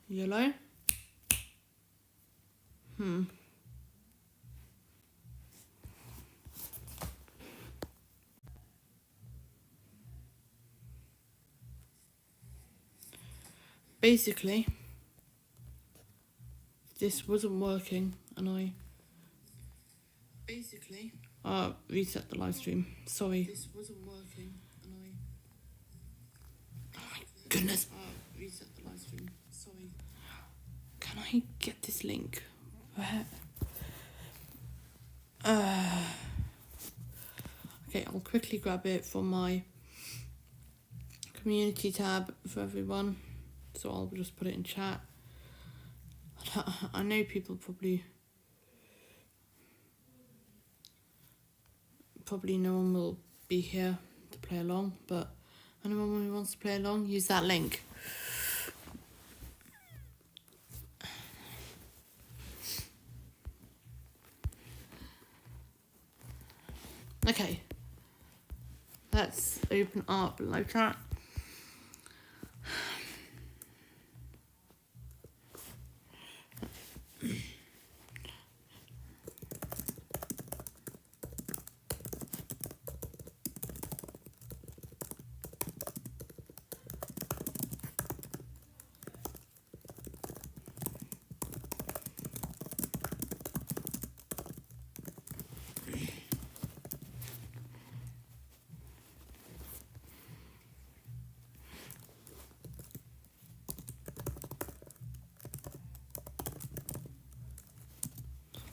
Yellow. Basically, this wasn't working, and I reset the live stream. Sorry. This wasn't working, and oh my goodness. Reset the live stream. Sorry. Can I get this link? Where? Okay, I'll quickly grab it from my community tab for everyone. So I'll just put it in chat. I know people probably no one will be here to play along, but anyone who wants to play along, use that link. Okay, let's open up live chat.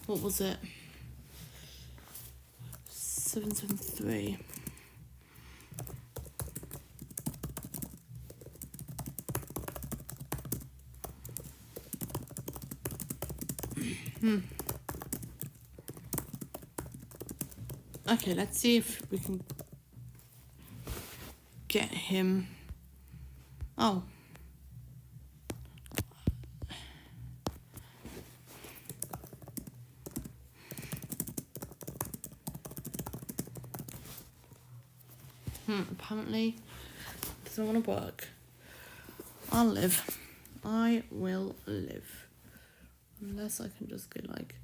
What was it? 773. Okay, let's see if we can get him. Oh. Apparently doesn't want to work. I'll live. I will live. Unless I can just go like...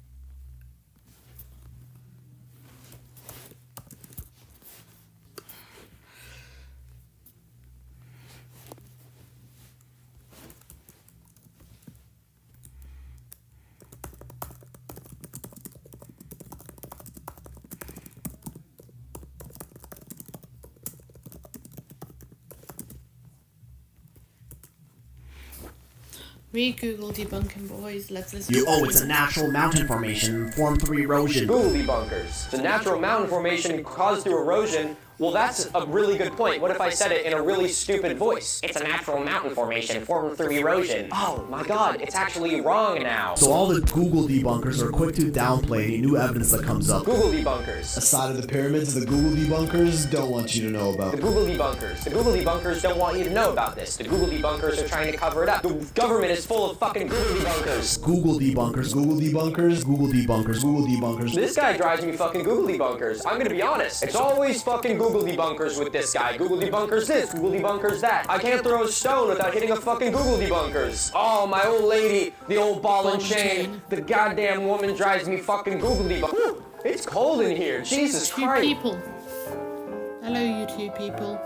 Read Google debunking, boys. Let's listen. It's a natural mountain formation formed through erosion. Google debunkers. The natural mountain formation caused through erosion. Well, that's a really good point. What if I said it in a really stupid voice? It's a natural mountain formation formed through erosion. Oh my god, it's actually wrong now. So all the Google debunkers are quick to downplay any new evidence that comes up. Google debunkers. A side of the pyramids the Google debunkers don't want you to know about. The Google debunkers. The Google debunkers don't want you to know about this. The Google debunkers are trying to cover it up. The government is full of fucking Google debunkers. Google debunkers, Google debunkers, Google debunkers, Google debunkers. This guy drives me fucking Google debunkers. I'm gonna be honest. It's always fucking Google debunkers with this guy. Google debunkers this, Google debunkers that. I can't throw a stone without hitting a fucking Google debunkers. Oh, my old lady, the old ball and chain. The goddamn woman drives me fucking Google debunkers. It's cold in here. Jesus Christ. People. Hello, you two people.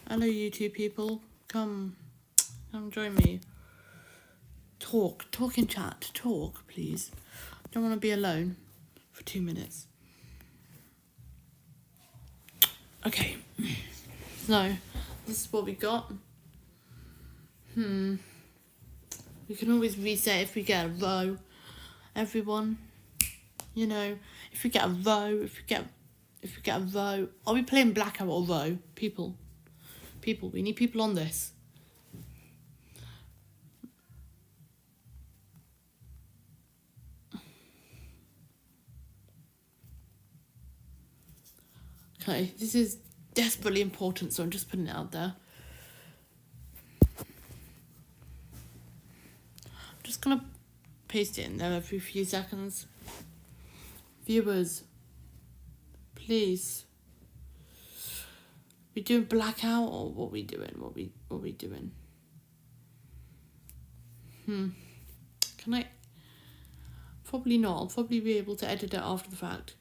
Hello, you two people. Come join me. Talk in chat. Talk, please. I don't want to be alone for 2 minutes. Okay, so this is what we got. We can always reset if we get a row. Everyone, you know, if we get a row, if we get a row, are we playing blackout or row? People, we need people on this. Okay, this is desperately important, so I'm just putting it out there. I'm just gonna paste it in there every few seconds. Viewers, please. We doing blackout or what we doing? What we doing? Can I? Probably not. I'll probably be able to edit it after the fact.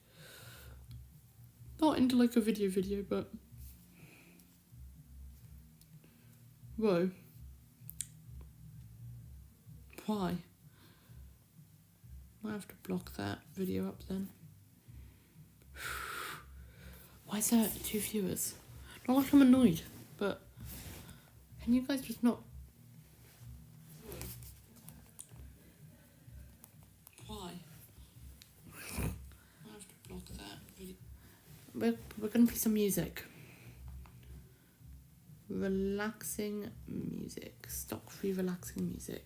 Not into like a video, but... Whoa. Why? Might have to block that video up then. Why is there 2 viewers? Not like I'm annoyed, but... Can you guys just not... Why? I have to block that video. We're gonna play some music. Relaxing music. Stock free relaxing music.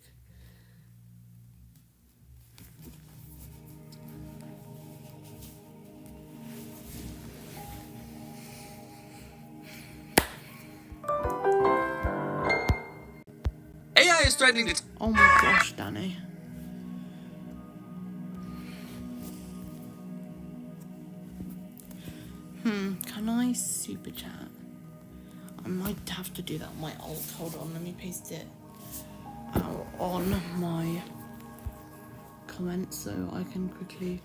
AI is threatening to... Oh my gosh, Danny. Can I super chat? I might have to do that on my alt. Hold on, let me paste it out on my comments so I can quickly...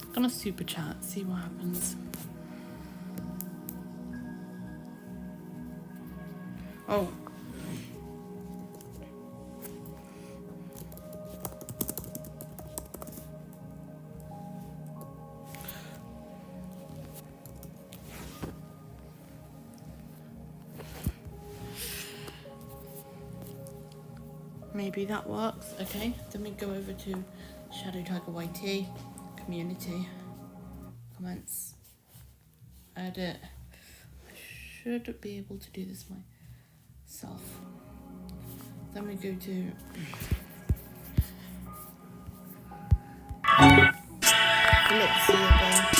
I'm gonna super chat, see what happens. Oh. Maybe that works. Okay, then we go over to Shadow Tiger YT, community, comments, edit. I should be able to do this myself. Then we go to Fillip, Zeiba.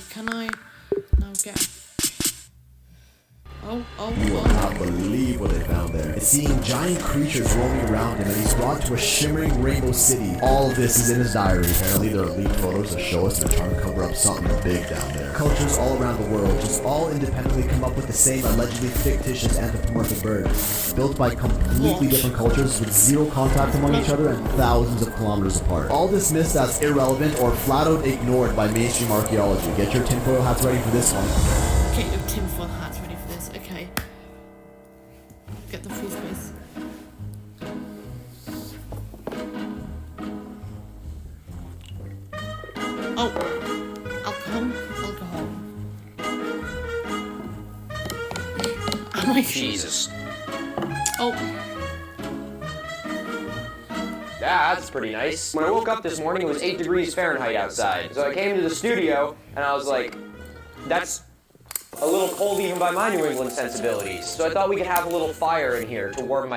Can I now get... You will not believe what they found there. It's seeing giant creatures roaming around him, and he's brought to a shimmering rainbow city. All of this is in his diary. Apparently there are leaked photos that show us they're trying to cover up something big down there. Cultures all around the world just all independently come up with the same allegedly fictitious anthropomorphic bird, built by completely different cultures with zero contact among each other and thousands of kilometers apart. All dismissed as irrelevant or flat out ignored by mainstream archaeology. Get your tinfoil hats ready for this one. Get your tinfoil hats ready for this. Okay. Get the free space. Oh, alcohol. Oh my Jesus. Oh, Yeah, that's pretty nice. When I woke up this morning, it was 8 degrees Fahrenheit outside. So I came to the studio, and I was like, that's a little cold even by my New England sensibilities. So I thought we could have a little fire in here to warm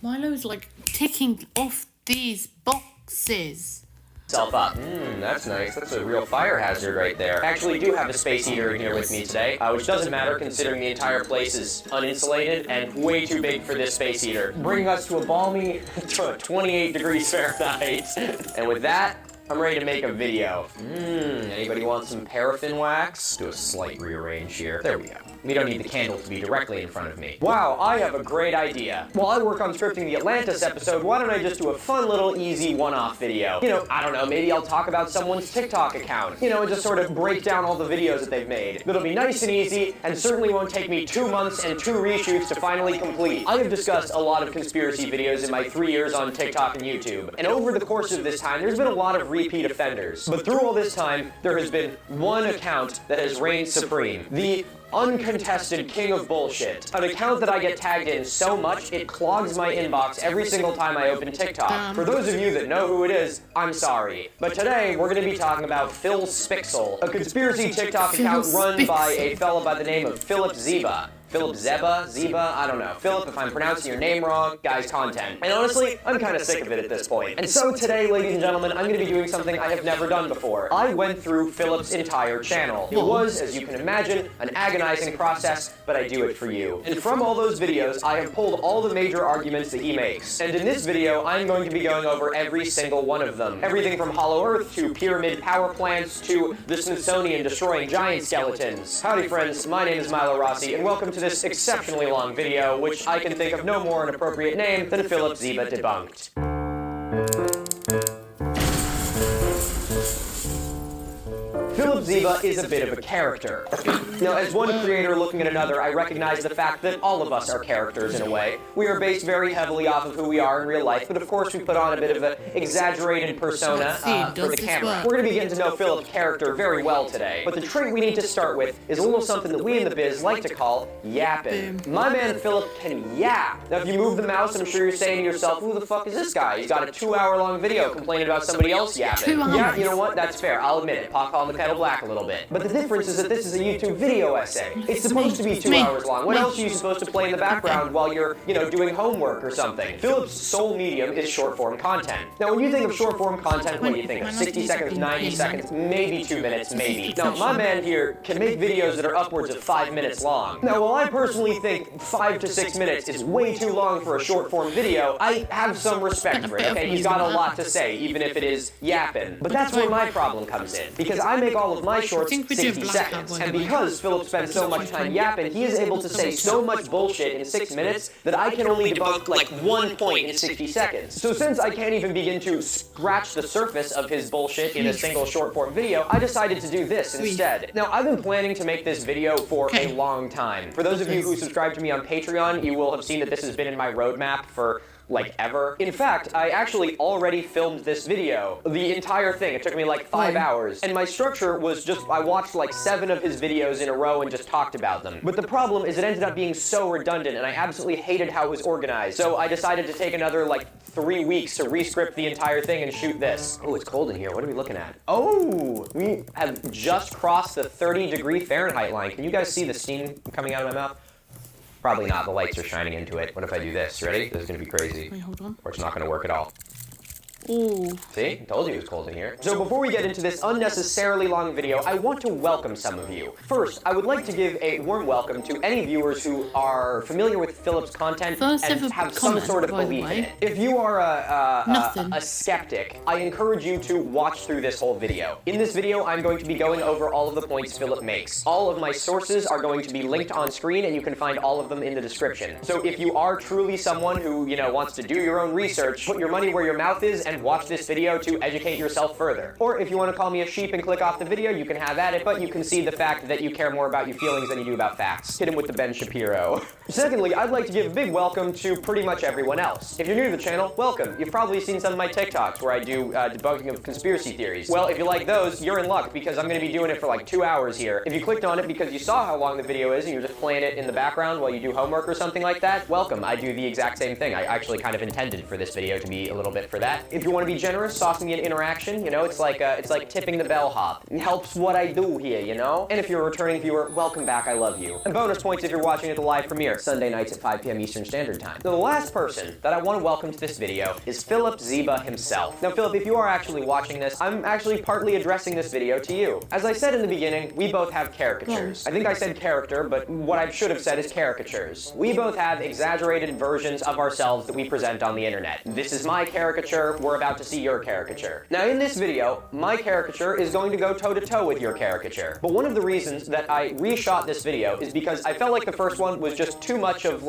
Milo's like ticking off these boxes. myself up. That's nice. That's a real fire hazard right there. I actually do have a space heater in here with me today, which doesn't matter considering the entire place is uninsulated and way too big for this space heater. Bringing us to a balmy 28 degrees Fahrenheit. And with that, I'm ready to make a video. Anybody want some paraffin wax? Do a slight rearrange here. There we go. We don't need the candle to be directly in front of me. Wow, I have a great idea. While I work on scripting the Atlantis episode, why don't I just do a fun little easy one-off video? You know, I don't know, maybe I'll talk about someone's TikTok account. You know, and just sort of break down all the videos that they've made. It'll be nice and easy, and certainly won't take me 2 months and 2 reshoots to finally complete. I have discussed a lot of conspiracy videos in my 3 years on TikTok and YouTube. And over the course of this time, there's been a lot of repeat offenders. But through all this time, there has been one account that has reigned supreme. The uncontested king of bullshit. An account that I get tagged in so much, it clogs my inbox every single time I open TikTok. For those of you that know who it is, I'm sorry. But today, we're going to be talking about Phil Spixel, a conspiracy TikTok account run by a fella by the name of Fillip Zeiba. Fillip Zeiba, I don't know. Philip, if I'm pronouncing your name wrong, guys, content. And honestly, I'm kind of sick of it at this point. And so today, ladies and gentlemen, I'm going to be doing something I have never done before. I went through Philip's entire channel. It was, as you can imagine, an agonizing process, but I do it for you. And from all those videos, I have pulled all the major arguments that he makes. And in this video, I'm going to be going over every single one of them. Everything from Hollow Earth to pyramid power plants to the Smithsonian destroying giant skeletons. Howdy friends, my name is Milo Rossi, and welcome to this exceptionally long video, which I can think of no more an appropriate name than Fillip Zeiba Debunked. Fillip Zeiba is a bit of a character. Now, as one creator looking at another, I recognize the fact that all of us are characters in a way. We are based very heavily off of who we are in real life, but of course we put on a bit of an exaggerated persona for the camera. We're going to be getting to know Philip's character very well today, but the trait we need to start with is a little something that we in the biz like to call yapping. My man Philip can yap. Now, if you move the mouse, I'm sure you're saying to yourself, who the fuck is this guy? He's got a 2-hour-long video complaining about somebody else yapping. Yeah, you know what? That's fair. I'll admit it. Pot calling the kettle black a little bit. But the difference is that this is a YouTube video essay. It's supposed to be 2 hours long. What else are you supposed to play in the background while you're, doing homework or something? Philip's sole medium is short-form content. Now, when you think of short-form content, what do you think of? 60 seconds, 90 seconds, maybe 2 minutes, maybe. Now, my man here can make videos that are upwards of 5 minutes long. Now, while I personally think 5 to 6 minutes is way too long for a short-form video, I have some respect for it, okay? He's got a lot to say, even if it is yapping. But that's where my problem comes in, because I make all of my shorts 60 seconds. And because Philip spends so much time yapping, he is able to say so much bullshit in 6 minutes that I can only debunk like 1 point in 60 seconds. So since I can't even begin to scratch the surface of his bullshit in a single short form video, I decided to do this instead. Now, I've been planning to make this video for a long time. For those of you who subscribe to me on Patreon, you will have seen that this has been in my roadmap for like ever. In fact, I actually already filmed this video. The entire thing. It took me like 5 hours. And my structure was just, I watched like 7 of his videos in a row and just talked about them. But the problem is it ended up being so redundant and I absolutely hated how it was organized. So I decided to take another like 3 weeks to re-script the entire thing and shoot this. Oh, it's cold in here. What are we looking at? Oh, we have just crossed the 30-degree Fahrenheit line. Can you guys see the steam coming out of my mouth? Probably not. The lights are shining into it. What if I do this? Ready? This is going to be crazy. Wait, hold on. Or it's not going to work at all. Ooh. See? I told you it was cold in here. So before we get into this unnecessarily long video, I want to welcome some of you. First, I would like to give a warm welcome to any viewers who are familiar with Philip's content and have some sort of belief in it. If you are a skeptic, I encourage you to watch through this whole video. In this video, I'm going to be going over all of the points Philip makes. All of my sources are going to be linked on screen, and you can find all of them in the description. So if you are truly someone who, wants to do your own research, put your money where your mouth is and watch this video to educate yourself further. Or if you want to call me a sheep and click off the video, you can have at it, but you can see the fact that you care more about your feelings than you do about facts. Hit him with the Ben Shapiro. Secondly, I'd like to give a big welcome to pretty much everyone else. If you're new to the channel, welcome. You've probably seen some of my TikToks where I do debunking of conspiracy theories. Well, if you like those, you're in luck because I'm going to be doing it for like 2 hours here. If you clicked on it because you saw how long the video is and you're just playing it in the background while you do homework or something like that, welcome. I do the exact same thing. I actually kind of intended for this video to be a little bit for that. If you want to be generous, toss me an interaction, it's like tipping the bellhop. It helps what I do here, And if you're a returning viewer, welcome back, I love you. And bonus points if you're watching at the live premiere, Sunday nights at 5 p.m. Eastern Standard Time. Now, the last person that I want to welcome to this video is Fillip Zeiba himself. Now, Philip, if you are actually watching this, I'm actually partly addressing this video to you. As I said in the beginning, we both have caricatures. I think I said character, but what I should have said is caricatures. We both have exaggerated versions of ourselves that we present on the internet. This is my caricature, we're about to see your caricature. Now in this video, my caricature is going to go toe-to-toe with your caricature. But one of the reasons that I reshot this video is because I felt like the first one was just too much of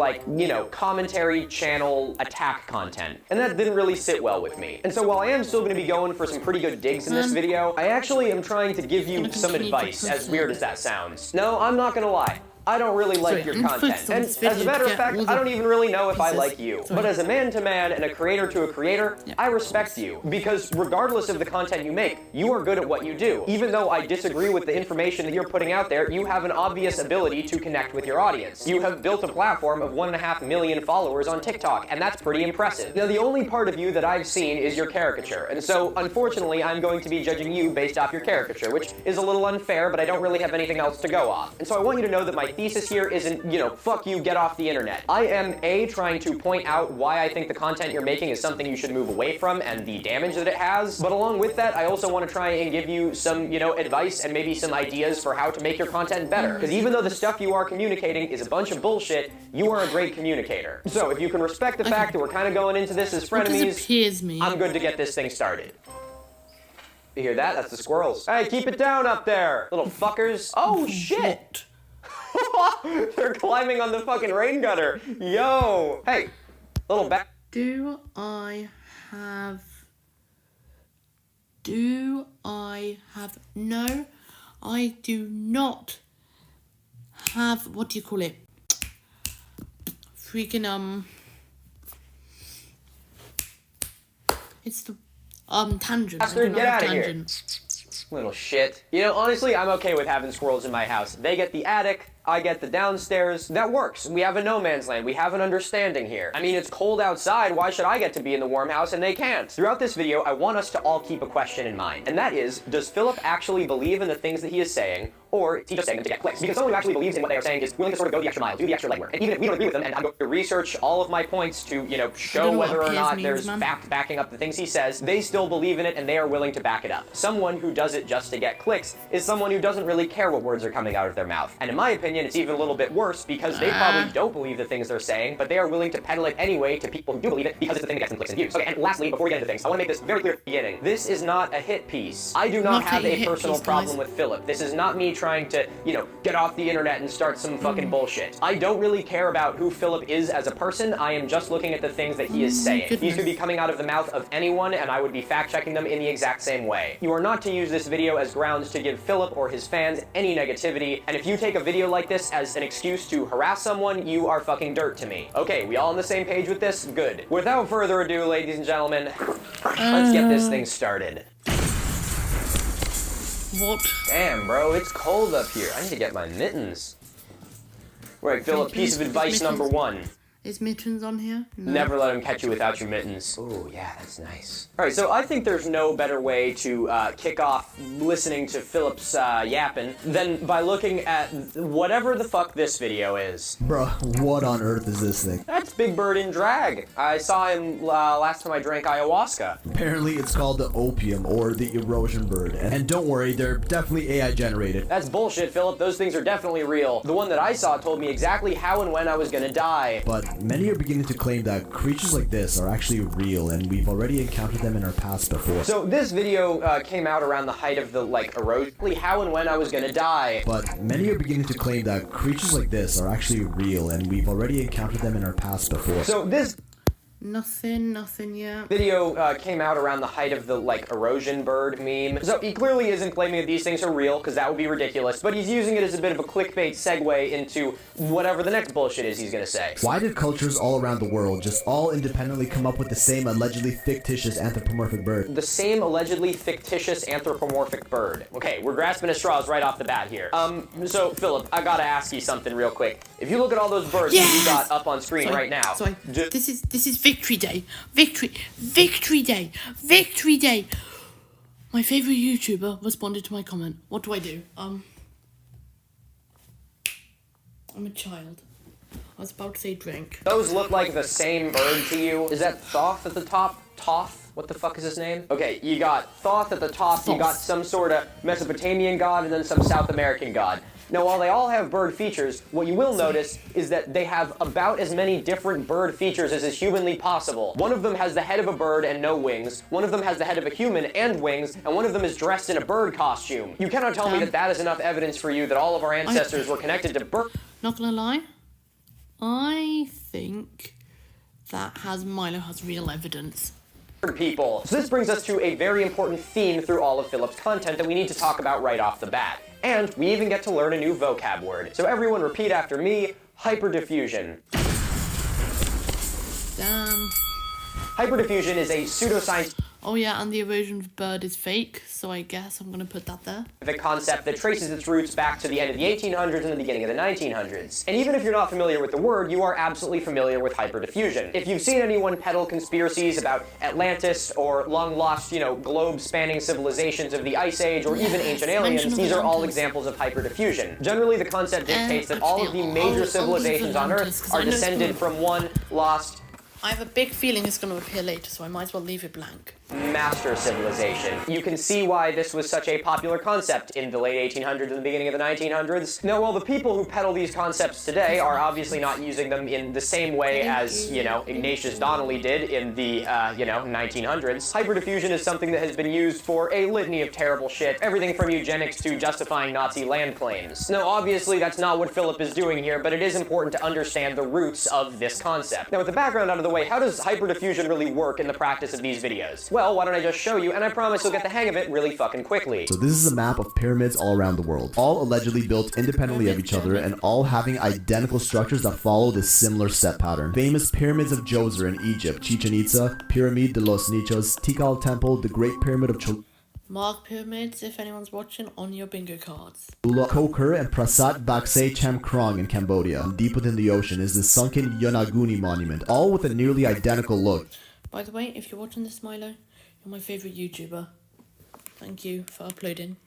commentary channel attack content. And that didn't really sit well with me. And so while I am still going to be going for some pretty good digs in this video, I actually am trying to give you some advice, as weird as that sounds. No, I'm not going to lie. I don't really like Sorry, your I'm content. focused on And this as a video matter to of get fact, all the I don't even really know if I pieces. like you. Sorry. But as a man to man and a creator to a creator, Yeah. I respect you. Because regardless of the content you make, you are good at what you do. Even though I disagree with the information that you're putting out there, you have an obvious ability to connect with your audience. You have built a platform of 1.5 million followers on TikTok, and that's pretty impressive. Now, the only part of you that I've seen is your caricature, and so, unfortunately, I'm going to be judging you based off your caricature, which is a little unfair, but I don't really have anything else to go off. And so I want you to know that my thesis here isn't, fuck you, get off the internet. I am, A, trying to point out why I think the content you're making is something you should move away from and the damage that it has, but along with that, I also want to try and give you some, advice and maybe some ideas for how to make your content better. Because even though the stuff you are communicating is a bunch of bullshit, you are a great communicator. So if you can respect the fact that we're kind of going into this as What does frenemies, appears me? I'm good to get this thing started. You hear that? That's the squirrels. Hey, keep it down up there, little fuckers. Oh, shit! They're climbing on the fucking rain gutter. Yo! Hey, little back. Do I have... No, I do not have... What do you call it? Freaking, It's the, tangent. Bastard, get out of here. Little shit. Honestly, I'm okay with having squirrels in my house. They get the attic, I get the downstairs. That works. We have a no man's land. We have an understanding here. I mean, it's cold outside. Why should I get to be in the warm house and they can't? Throughout this video, I want us to all keep a question in mind. And that is, does Fillip actually believe in the things that he is saying, or is he just saying them to get clicks? Because someone who actually believes in what they are saying is willing to sort of go the extra mile, do the extra legwork. And even if we don't agree with them, and I'm going to research all of my points to, show whether or not there's fact backing up the things he says, they still believe in it and they are willing to back it up. Someone who does it just to get clicks is someone who doesn't really care what words are coming out of their mouth. And in my opinion, it's even a little bit worse because they probably don't believe the things they're saying, but they are willing to peddle it anyway to people who do believe it because it's the thing that gets them clicks and views. Okay, and lastly, before we get into things, I want to make this very clear at the beginning. This is not a hit piece. I do not have a personal problem with Fillip. This is not me trying to, get off the internet and start some fucking bullshit. I don't really care about who Fillip is as a person. I am just looking at the things that he is saying. These could be coming out of the mouth of anyone, and I would be fact-checking them in the exact same way. You are not to use this video as grounds to give Fillip or his fans any negativity, and if you take a video like this as an excuse to harass someone, you are fucking dirt to me. Okay, we all on the same page with this? Good. Without further ado, ladies and gentlemen, let's get this thing started. What? Damn, bro, it's cold up here. I need to get my mittens. Right, Fillip, piece of advice number 1. Is mittens on here? No. Never let him catch you without your mittens. Oh, yeah, that's nice. Alright, so I think there's no better way to kick off listening to Fillip's yapping than by looking at whatever the fuck this video is. Bruh, what on earth is this thing? That's Big Bird in drag. I saw him last time I drank ayahuasca. Apparently it's called the opium or the erosion bird. And don't worry, they're definitely AI generated. That's bullshit, Fillip. Those things are definitely real. The one that I saw told me exactly how and when I was gonna die. But many are beginning to claim that creatures like this are actually real, and we've already encountered them in our past before. So this video came out around the height of the, erosion, how and when I was gonna die. But many are beginning to claim that creatures like this are actually real, and we've already encountered them in our past before. So this Nothing yet. video came out around the height of the, erosion bird meme. So he clearly isn't claiming that these things are real, because that would be ridiculous, but he's using it as a bit of a clickbait segue into whatever the next bullshit is he's gonna say. Why did cultures all around the world just all independently come up with the same allegedly fictitious anthropomorphic bird? The same allegedly fictitious anthropomorphic bird. Okay, we're grasping at straws right off the bat here. So Fillip, I gotta ask you something real quick. If you look at all those birds that you got up on screen right now. Sorry. This is Victory Day. Victory Day. Victory Day. My favorite YouTuber responded to my comment. What do I do? I'm a child. I was about to say drink. Those look like the same bird to you. Is that Thoth at the top? Thoth? What the fuck is his name? Okay, you got Thoth at the top, you got some sort of Mesopotamian god, and then some South American god. Now, while they all have bird features, what you will notice is that they have about as many different bird features as is humanly possible. One of them has the head of a bird and no wings, one of them has the head of a human and wings, and one of them is dressed in a bird costume. You cannot tell me that that is enough evidence for you that all of our ancestors were connected to bird. Not gonna lie, I think Milo has real evidence. People. So this brings us to a very important theme through all of Fillip's content that we need to talk about right off the bat. And we even get to learn a new vocab word. So everyone repeat after me, hyperdiffusion. Damn. Hyperdiffusion is a pseudoscientific Oh yeah, and the erosion of bird is fake, so I guess I'm gonna put that there. concept that traces its roots back to the end of the 1800s and the beginning of the 1900s. And even if you're not familiar with the word, you are absolutely familiar with hyperdiffusion. If you've seen anyone peddle conspiracies about Atlantis or long-lost, globe-spanning civilizations of the Ice Age or even ancient aliens, these are all examples of hyperdiffusion. Generally, the concept dictates that all of the major civilizations on Earth are descended from one lost I have a big feeling it's going to appear later, so I might as well leave it blank. master civilization. You can see why this was such a popular concept in the late 1800s and the beginning of the 1900s. Now, while the people who peddle these concepts today are obviously not using them in the same way as, Ignatius Donnelly did in the, 1900s, hyperdiffusion is something that has been used for a litany of terrible shit, everything from eugenics to justifying Nazi land claims. Now, obviously, that's not what Fillip is doing here, but it is important to understand the roots of this concept. Now, with the background out of the way, how does hyperdiffusion really work in the practice of these videos? Well, why don't I just show you, and I promise you'll get the hang of it really fucking quickly. So this is a map of pyramids all around the world, all allegedly built independently of each other and all having identical structures that follow this similar step pattern. Famous pyramids of Djoser in Egypt, Chichen Itza, Pyramid de los Nichos, Tikal Temple, the Great Pyramid of Cholula, Mark pyramids, if anyone's watching, on your bingo cards. Koker, and Prasat Bakse Chem Krong in Cambodia. Deep within the ocean is the sunken Yonaguni monument, all with a nearly identical look. By the way, if you're watching this, Milo, you're my favourite YouTuber. Thank you for uploading.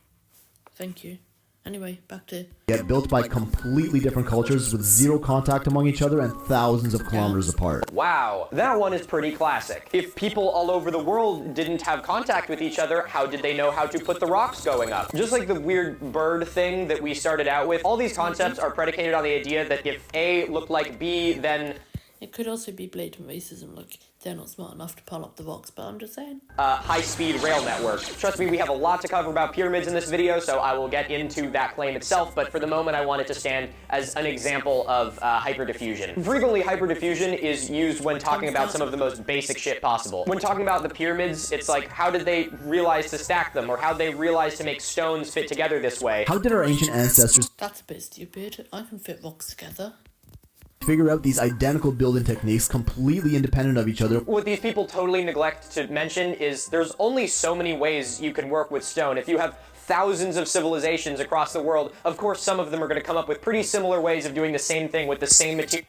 Thank you. Anyway, back to... Yet built by completely different cultures with zero contact among each other and thousands of kilometers apart. Wow, that one is pretty classic. If people all over the world didn't have contact with each other, how did they know how to put the rocks going up? Just like the weird bird thing that we started out with, all these concepts are predicated on the idea that if A looked like B, then... It could also be blatant racism, like they're not smart enough to pull up the rocks, but I'm just saying. High-speed rail network. Trust me, we have a lot to cover about pyramids in this video, so I will get into that claim itself, but for the moment I want it to stand as an example of hyperdiffusion. Frequently, hyperdiffusion is used when talking about some of the most basic shit possible. When talking about the pyramids, it's like, how did they realize to stack them, or how they realize to make stones fit together this way? How did our ancient ancestors That's a bit stupid. I can fit rocks together. figure out these identical building techniques completely independent of each other? What these people totally neglect to mention is there's only so many ways you can work with stone. If you have thousands of civilizations across the world, of course some of them are going to come up with pretty similar ways of doing the same thing with the same material.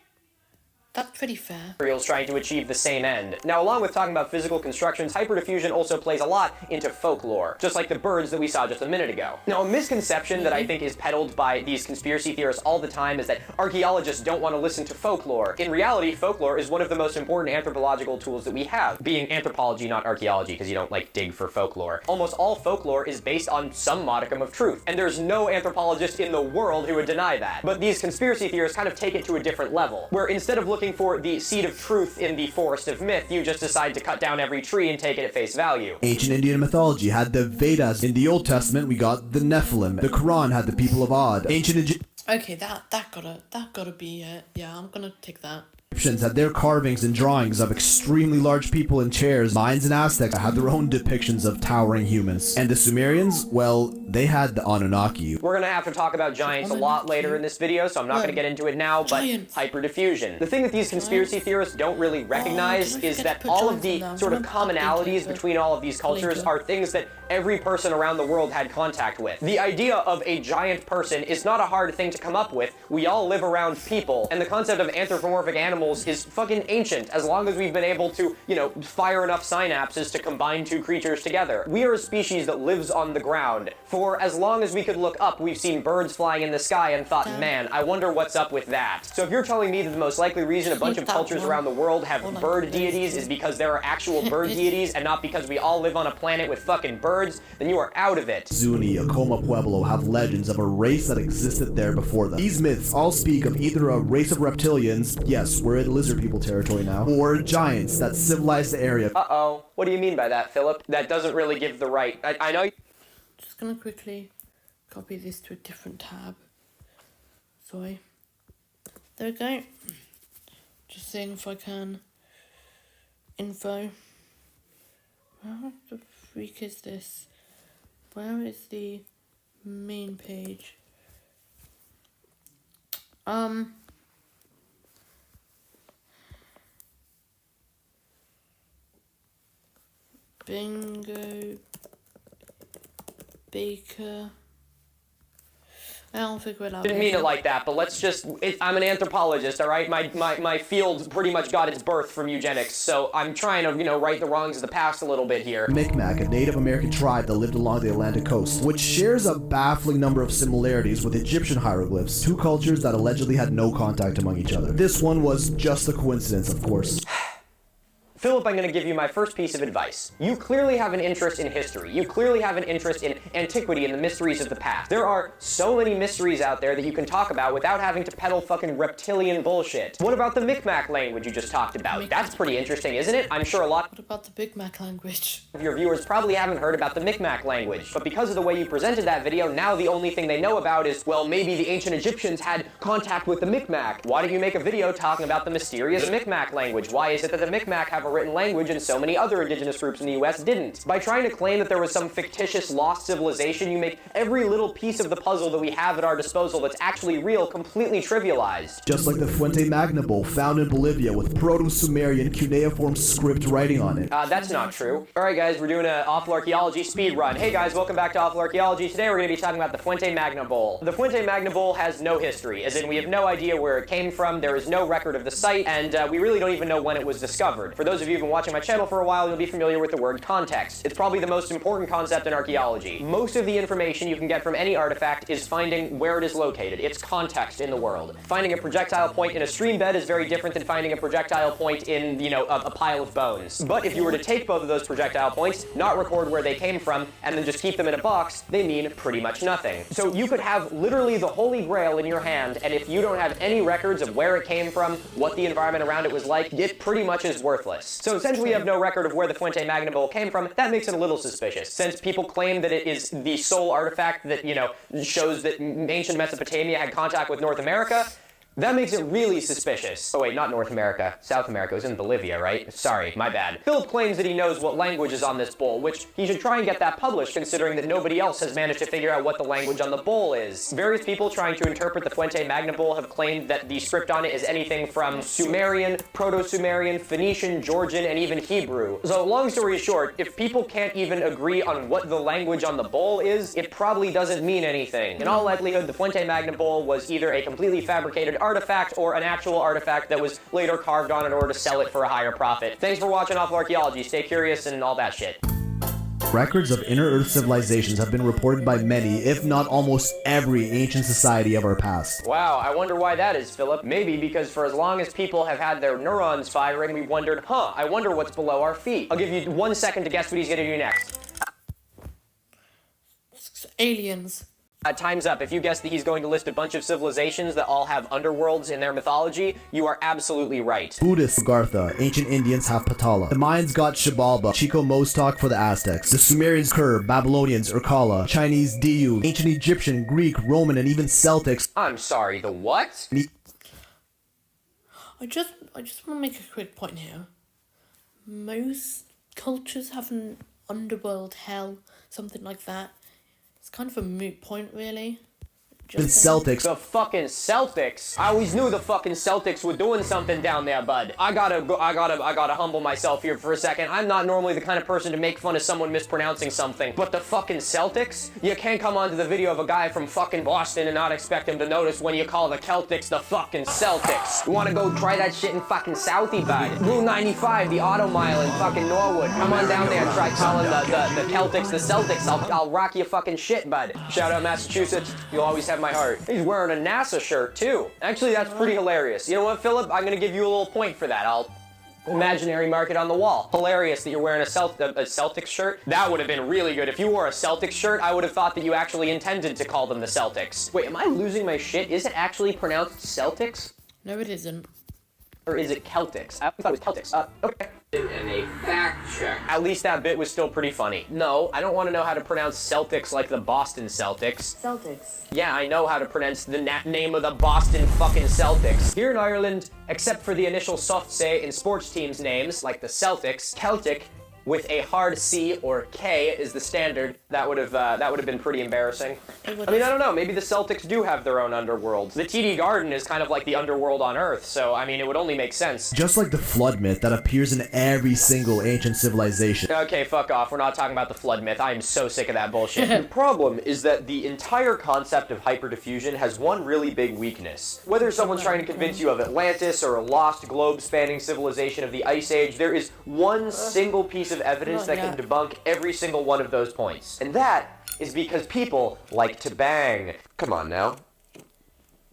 That's pretty fair. Trying to achieve the same end. Now, along with talking about physical constructions, hyperdiffusion also plays a lot into folklore, just like the birds that we saw just a minute ago. Now, a misconception that I think is peddled by these conspiracy theorists all the time is that archaeologists don't want to listen to folklore. In reality, folklore is one of the most important anthropological tools that we have, being anthropology, not archaeology, because you don't, dig for folklore. Almost all folklore is based on some modicum of truth, and there's no anthropologist in the world who would deny that. But these conspiracy theorists kind of take it to a different level, where instead of looking for the seed of truth in the forest of myth, you just decide to cut down every tree and take it at face value. Ancient Indian mythology had the Vedas. In the Old Testament, we got the Nephilim. The Quran had the people of Ad. Okay, that gotta be it. Yeah, I'm gonna take that. Egyptians had their carvings and drawings of extremely large people in chairs. Mayans and Aztecs had their own depictions of towering humans. And the Sumerians, well, they had the Anunnaki. We're gonna have to talk about giants a lot later in this video, so I'm not gonna get into it now, but hyperdiffusion. The thing that these conspiracy theorists don't really recognize is that all of the sort of commonalities between all of these cultures are things that every person around the world had contact with. The idea of a giant person is not a hard thing to come up with. We all live around people, and the concept of anthropomorphic animals is fucking ancient, as long as we've been able to, fire enough synapses to combine two creatures together. We are a species that lives on the ground. For as long as we could look up, we've seen birds flying in the sky and thought, man, I wonder what's up with that. So if you're telling me that the most likely reason a bunch of cultures around the world have bird deities is because there are actual bird deities and not because we all live on a planet with fucking birds, then you are out of it. Zuni, Acoma Pueblo have legends of a race that existed there before them. These myths all speak of either a race of reptilians, yes, we're in lizard people territory now, or giants that civilized the area. Uh-oh. What do you mean by that, Philip? That doesn't really give the right... I know... Just gonna quickly copy this to a different tab. Sorry. There we go. Just seeing if I can... Info. Where the freak is this? Where is the Main page. Bingo. Baker. I'll figure it out. Didn't mean it like that, but let's just, I'm an anthropologist, all right? My field pretty much got its birth from eugenics, so I'm trying to, right the wrongs of the past a little bit here. Micmac, a Native American tribe that lived along the Atlantic coast, which shares a baffling number of similarities with Egyptian hieroglyphs, two cultures that allegedly had no contact among each other. This one was just a coincidence, of course. Philip, I'm going to give you my first piece of advice. You clearly have an interest in history. You clearly have an interest in antiquity and the mysteries of the past. There are so many mysteries out there that you can talk about without having to peddle fucking reptilian bullshit. What about the Micmac language you just talked about? That's pretty interesting, isn't it? I'm sure a lot What about the Big Mac language? of your viewers probably haven't heard about the Micmac language. But because of the way you presented that video, now the only thing they know about is, well, maybe the ancient Egyptians had contact with the Micmac. Why don't you make a video talking about the mysterious Micmac language? Why is it that the Micmac have a written language and so many other indigenous groups in the US didn't? By trying to claim that there was some fictitious lost civilization, you make every little piece of the puzzle that we have at our disposal that's actually real completely trivialized. Just like the Fuente Magna Bowl found in Bolivia with Proto-Sumerian cuneiform script writing on it. That's not true. Alright guys, we're doing an Awful Archaeology speed run. Hey guys, welcome back to Awful Archaeology. Today we're going to be talking about the Fuente Magna Bowl. The Fuente Magna Bowl has no history, as in we have no idea where it came from, there is no record of the site, and we really don't even know when it was discovered. For those of you who've been watching my channel for a while, you'll be familiar with the word context. It's probably the most important concept in archaeology. Most of the information you can get from any artifact is finding where it is located. It's context in the world. Finding a projectile point in a stream bed is very different than finding a projectile point in, a pile of bones. But if you were to take both of those projectile points, not record where they came from, and then just keep them in a box, they mean pretty much nothing. So you could have literally the Holy Grail in your hand, and if you don't have any records of where it came from, what the environment around it was like, it pretty much is worthless. So since we have no record of where the Fuente Magna Bowl came from, that makes it a little suspicious. Since people claim that it is the sole artifact that, shows that ancient Mesopotamia had contact with North America, that makes it really suspicious. Oh wait, not North America. South America. It was in Bolivia, right? Sorry, my bad. Philip claims that he knows what language is on this bowl, which he should try and get that published, considering that nobody else has managed to figure out what the language on the bowl is. Various people trying to interpret the Fuente Magna Bowl have claimed that the script on it is anything from Sumerian, Proto-Sumerian, Phoenician, Georgian, and even Hebrew. So long story short, if people can't even agree on what the language on the bowl is, it probably doesn't mean anything. In all likelihood, the Fuente Magna Bowl was either a completely fabricated artifact or an actual artifact that was later carved on in order to sell it for a higher profit. Thanks for watching Awful Archaeology. Stay curious and all that shit. Records of inner Earth civilizations have been reported by many, if not almost every ancient society of our past. Wow, I wonder why that is, Philip. Maybe because for as long as people have had their neurons firing, we've wondered, I wonder what's below our feet. I'll give you 1 second to guess what he's gonna do next. Aliens. Time's up. If you guess that he's going to list a bunch of civilizations that all have underworlds in their mythology, you are absolutely right. Buddhists, Gartha. Ancient Indians have Patala. The Mayans got Xibalba. Chico Mostok for the Aztecs. The Sumerians Ker. Babylonians Urkala. Chinese Diyu. Ancient Egyptian, Greek, Roman, and even Celtics. I'm sorry, the what? I just want to make a quick point here. Most cultures have an underworld hell, something like that. It's kind of a moot point, really. The Celtics. The fucking Celtics. I always knew the fucking Celtics were doing something down there, bud. I gotta humble myself here for a second. I'm not normally the kind of person to make fun of someone mispronouncing something, but the fucking Celtics? You can't come onto the video of a guy from fucking Boston and not expect him to notice when you call the Celtics the fucking Celtics. You wanna go try that shit in fucking Southie, bud? Route 95, the Auto Mile in fucking Norwood. Come on down there and try calling the Celtics the Celtics. I'll rock your fucking shit, bud. Shout out Massachusetts. You'll always have my heart. He's wearing a NASA shirt too. Actually, that's pretty hilarious. You know what, Philip? I'm gonna give you a little point for that. I'll imaginary mark it on the wall. Hilarious that you're wearing a Celtics shirt. That would have been really good. If you wore a Celtics shirt, I would have thought that you actually intended to call them the Celtics. Wait, am I losing my shit? Is it actually pronounced Celtics? No, it isn't. Or is it Celtics? I thought it was Celtics. Okay. And a fact check. At least that bit was still pretty funny. No, I don't want to know how to pronounce Celtics like the Boston Celtics. Celtics. Yeah, I know how to pronounce the name of the Boston fucking Celtics. Here in Ireland, except for the initial soft say in sports teams' names, like the Celtics, Celtic with a hard C or K is the standard, that would have been pretty embarrassing. I mean, I don't know, maybe the Celtics do have their own underworld. The TD Garden is kind of like the underworld on Earth, so I mean, it would only make sense. Just like the flood myth that appears in every single ancient civilization. Okay, fuck off. We're not talking about the flood myth. I am so sick of that bullshit. The problem is that the entire concept of hyperdiffusion has one really big weakness. Whether someone's trying to convince you of Atlantis or a lost globe-spanning civilization of the Ice Age, there is one single piece of evidence that can debunk every single one of those points. And that is because people like to bang. Come on now.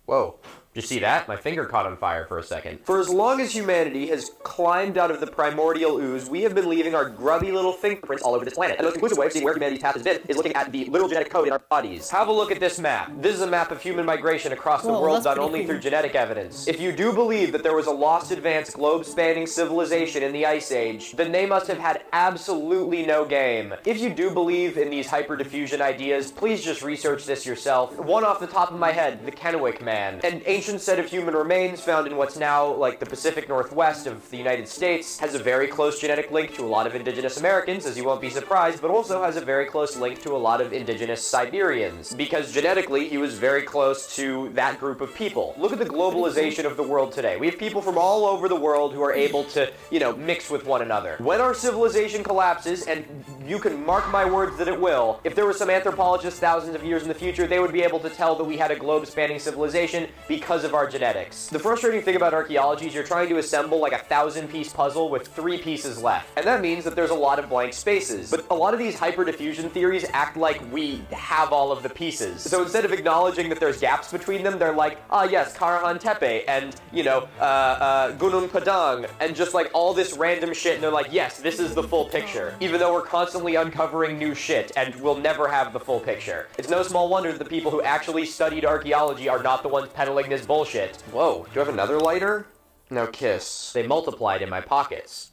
Whoa. Did you see that? My finger caught on fire for a second. For as long as humanity has climbed out of the primordial ooze, we have been leaving our grubby little fingerprints all over this planet. And the most conclusive way of seeing where humanity's path has been is looking at the literal genetic code in our bodies. Have a look at this map. This is a map of human migration across the world done only through genetic evidence. If you do believe that there was a lost advanced globe-spanning civilization in the Ice Age, then they must have had absolutely no game. If you do believe in these hyperdiffusion ideas, please just research this yourself. One off the top of my head, the Kennewick Man. An ancient set of human remains found in what's now like the Pacific Northwest of the United States has a very close genetic link to a lot of indigenous Americans, as you won't be surprised, but also has a very close link to a lot of indigenous Siberians, because genetically he was very close to that group of people. Look at the globalization of the world today. We have people from all over the world who are able to, mix with one another. When our civilization collapses, and you can mark my words that it will, if there were some anthropologists thousands of years in the future, they would be able to tell that we had a globe-spanning civilization because of our genetics. The frustrating thing about archaeology is you're trying to assemble like a 1,000-piece puzzle with 3 pieces left. And that means that there's a lot of blank spaces. But a lot of these hyperdiffusion theories act like we have all of the pieces. So instead of acknowledging that there's gaps between them, they're like, yes, Karahan Tepe, and, Gunung Padang, and just like all this random shit, and they're like, yes, this is the full picture. Even though we're constantly uncovering new shit, and we'll never have the full picture. It's no small wonder that the people who actually studied archaeology are not the ones peddling this bullshit. Whoa, do you have another lighter? No kiss. They multiplied in my pockets.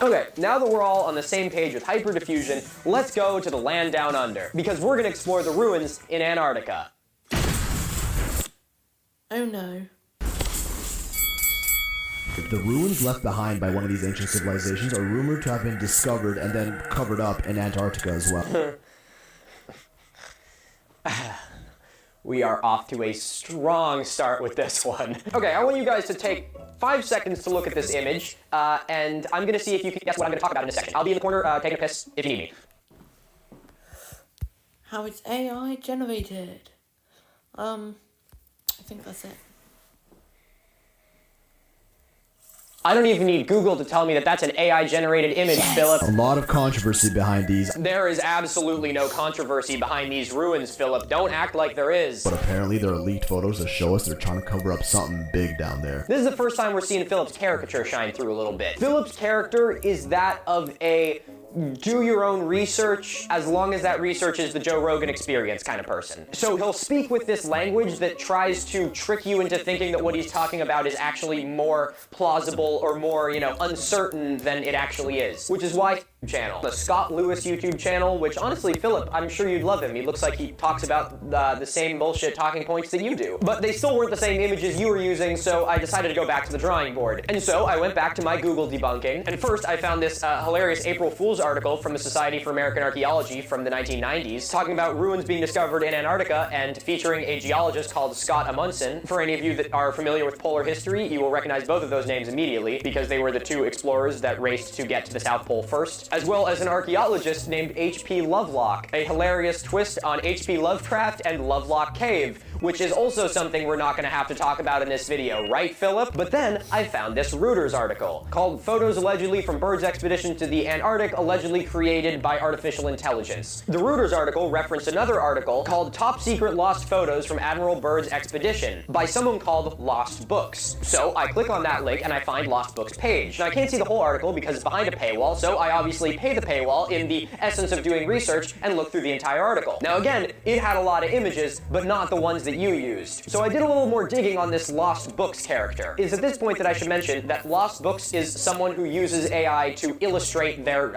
Okay, now that we're all on the same page with hyperdiffusion, let's go to the land down under, because we're gonna explore the ruins in Antarctica. Oh no. The ruins left behind by one of these ancient civilizations are rumored to have been discovered and then covered up in Antarctica as well. We are off to a strong start with this one. Okay, I want you guys to take 5 seconds to look at this image, and I'm gonna see if you can guess what I'm gonna talk about in a second. I'll be in the corner taking a piss if you need me. How it's AI generated. I think that's it. I don't even need Google to tell me that that's an AI-generated image, Philip. A lot of controversy behind these. There is absolutely no controversy behind these ruins, Philip. Don't act like there is. But apparently there are leaked photos that show us they're trying to cover up something big down there. This is the first time we're seeing Philip's caricature shine through a little bit. Philip's character is that of a do your own research as long as that research is the Joe Rogan Experience kind of person. So he'll speak with this language that tries to trick you into thinking that what he's talking about is actually more plausible or more, uncertain than it actually is. Which is why channel, the Scott Lewis YouTube channel, which honestly, Philip, I'm sure you'd love him. He looks like he talks about the same bullshit talking points that you do. But they still weren't the same images you were using, so I decided to go back to the drawing board. And so I went back to my Google debunking, and first I found this hilarious April Fool's article from the Society for American Archaeology from the 1990s, talking about ruins being discovered in Antarctica and featuring a geologist called Scott Amundsen. For any of you that are familiar with polar history, you will recognize both of those names immediately, because they were the 2 explorers that raced to get to the South Pole first, as well as an archaeologist named H.P. Lovelock, a hilarious twist on H.P. Lovecraft and Lovelock Cave, which is also something we're not going to have to talk about in this video, right, Philip? But then I found this Reuters article called Photos Allegedly from Bird's Expedition to the Antarctic Allegedly Created by Artificial Intelligence. The Reuters article referenced another article called Top Secret Lost Photos from Admiral Byrd's Expedition by someone called Lost Books. So I click on that link and I find Lost Books page. Now I can't see the whole article because it's behind a paywall, so I obviously pay the paywall in the essence of doing research and look through the entire article. Now again, it had a lot of images, but not the ones that that you used. So I did a little more digging on this Lost Books character. It is at this point that I should mention that Lost Books is someone who uses AI to illustrate their,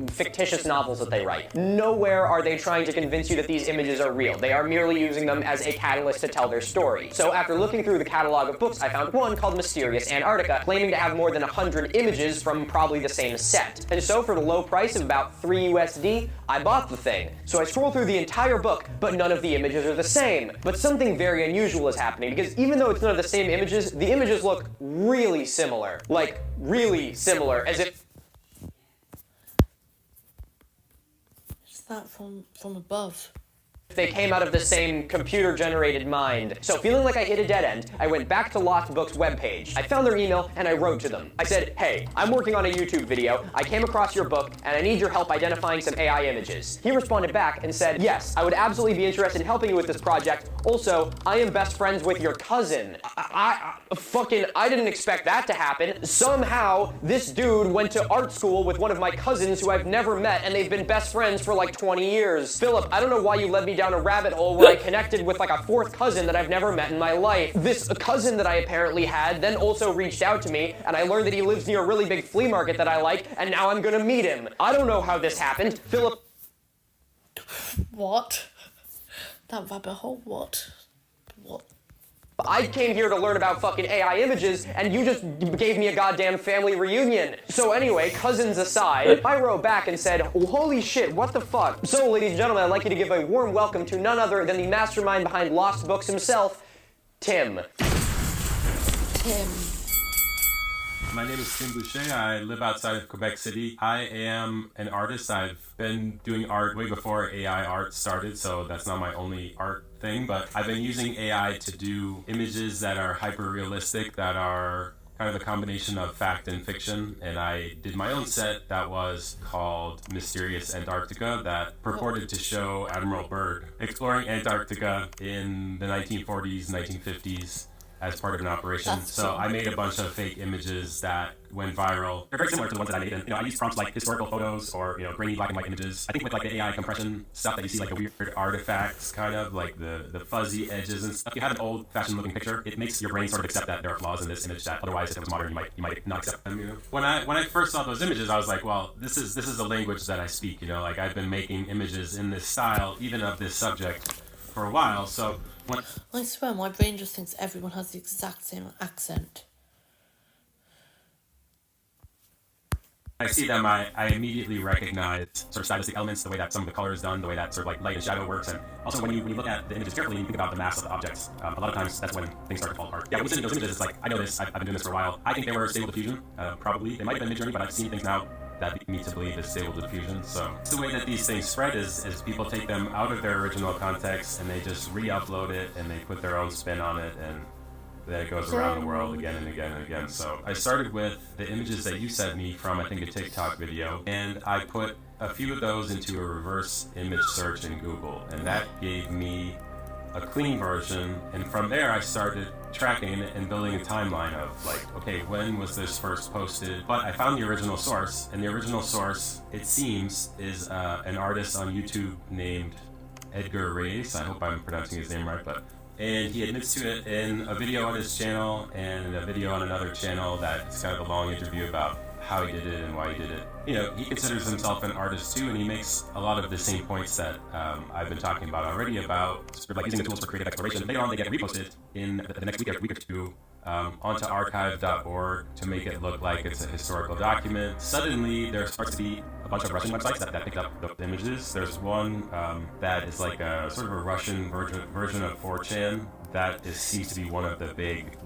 fictitious novels that they write. Nowhere are they trying to convince you that these images are real. They are merely using them as a catalyst to tell their story. So after looking through the catalog of books, I found one called Mysterious Antarctica, claiming to have more than 100 images from probably the same set. And so for the low price of about 3 USD, I bought the thing. So I scrolled through the entire book, but none of the images are the same. But something very unusual is happening, because even though it's none of the same images, the images look really similar. Like, really similar, as if... Is that from above? They came out of the same computer-generated mind. So feeling like I hit a dead end, I went back to Lost Books' webpage. I found their email and I wrote to them. I said, hey, I'm working on a YouTube video, I came across your book, and I need your help identifying some AI images. He responded back and said, yes, I would absolutely be interested in helping you with this project. Also, I am best friends with your cousin. I didn't expect that to happen. Somehow, this dude went to art school with one of my cousins who I've never met, and they've been best friends for like 20 years. Phillip, I don't know why you led me down a rabbit hole where I connected with like a 4th cousin that I've never met in my life. This cousin that I apparently had then also reached out to me, and I learned that he lives near a really big flea market that I like, and now I'm gonna meet him. I don't know how this happened. Phillip... What? That rabbit hole? What? I came here to learn about fucking AI images, and you just gave me a goddamn family reunion. So anyway, cousins aside, I wrote back and said, holy shit, what the fuck? So, ladies and gentlemen, I'd like you to give a warm welcome to none other than the mastermind behind Lost Books himself, Tim. Tim. My name is Tim Boucher. I live outside of Quebec City. I am an artist. I've been doing art way before AI art started, so that's not my only art thing, but I've been using AI to do images that are hyper-realistic, that are kind of a combination of fact and fiction, and I did my own set that was called Mysterious Antarctica that purported to show Admiral Byrd exploring Antarctica in the 1940s, 1950s, as part of an operation. So I made a bunch of fake images that went viral. They're very similar to the ones that I made. And, I used prompts like historical photos or, grainy black and white images. I think with like the AI compression stuff that you see, like the weird artifacts, kind of like the fuzzy edges and stuff. If you have an old fashioned looking picture, it makes your brain sort of accept that there are flaws in this image that otherwise if it was modern, you might not accept them, When I first saw those images, I was like, well, this is a language that I speak, like I've been making images in this style, even of this subject for a while. So I swear, my brain just thinks everyone has the exact same accent. I see them, I immediately recognize sort of stylistic elements, the way that some of the color is done, the way that sort of like light and shadow works, and also when you look at the images carefully and you think about the mass of the objects, a lot of times that's when things start to fall apart. Yeah, when you see those images, it's like, I know this, I've been doing this for a while. I think they were Stable Diffusion, probably. They might have been Midjourney, but I've seen things now that lead me to believe is Stable Diffusion. So the way that these things spread is people take them out of their original context and they just re-upload it and they put their own spin on it, and then it goes around the world again and again and again. So I started with the images that you sent me from, I think, a TikTok video, and I put a few of those into a reverse image search in Google, and that gave me a clean version, and from there I started tracking and building a timeline of like, okay, when was this first posted? But I found the original source, and the original source, it seems, is an artist on YouTube named Edgar Reyes. I hope I'm pronouncing his name right, and he admits to it in a video on his channel and a video on another channel that's kind of a long interview about how he did it and why he did it. He considers himself an artist too, and he makes a lot of the same points that I've been talking about already about sort of like using the tools for creative exploration. Later on, they get reposted in the next week or two onto archive.org to make it look like it's a historical document. Suddenly, there starts to be a bunch of Russian websites that picked up the images. There's one that is like a sort of a Russian version of 4chan that seems to be one of the big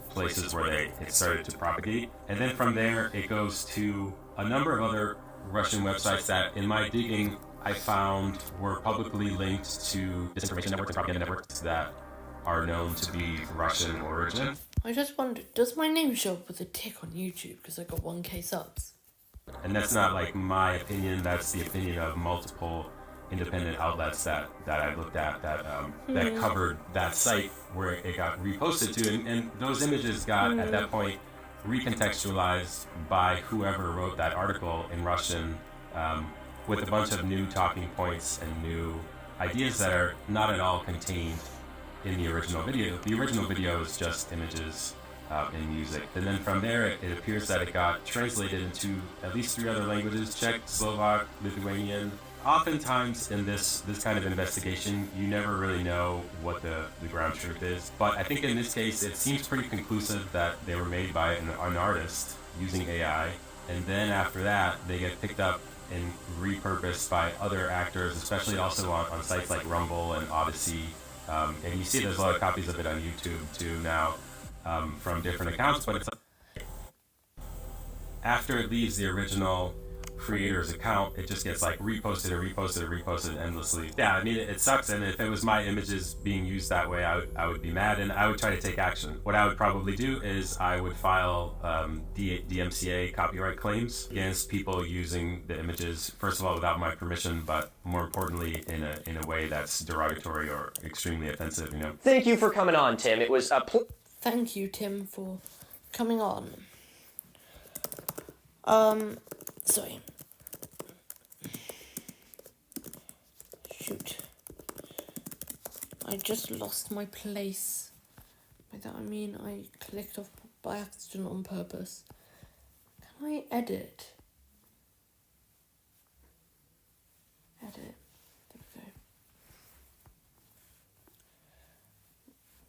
places where it started to propagate. And then from there, it goes to a number of other Russian websites that, in my digging, I found were publicly linked to disinformation networks and propaganda networks that are known to be Russian origin. I just wondered, does my name show up with a tick on YouTube because I got 1K subs? And that's not like my opinion, that's the opinion of multiple independent outlets that I looked at that covered that site where it got reposted to, and those images got at that point recontextualized by whoever wrote that article in Russian with a bunch of new talking points and new ideas that are not at all contained in the original video. The original video is just images in music. And then from there, it appears that it got translated into at least 3 other languages: Czech, Slovak, Lithuanian. Oftentimes in this kind of investigation, you never really know what the ground truth is. But I think in this case, it seems pretty conclusive that they were made by an artist using AI. And then after that, they get picked up and repurposed by other actors, especially also on sites like Rumble and Odyssey. And you see there's a lot of copies of it on YouTube too now from different accounts. But it's after it leaves the original creator's account, it just gets like reposted and reposted and reposted endlessly. Yeah, I mean, it sucks, and if it was my images being used that way, I would be mad, and I would try to take action. What I would probably do is I would file DMCA copyright claims against people using the images, first of all, without my permission, but more importantly, in a way that's derogatory or extremely offensive, you know. Thank you for coming on, Tim. It was a Thank you, Tim, for coming on. Sorry. Shoot. I just lost my place. By that I mean I clicked off by accident on purpose. Can I edit? Edit. There we go.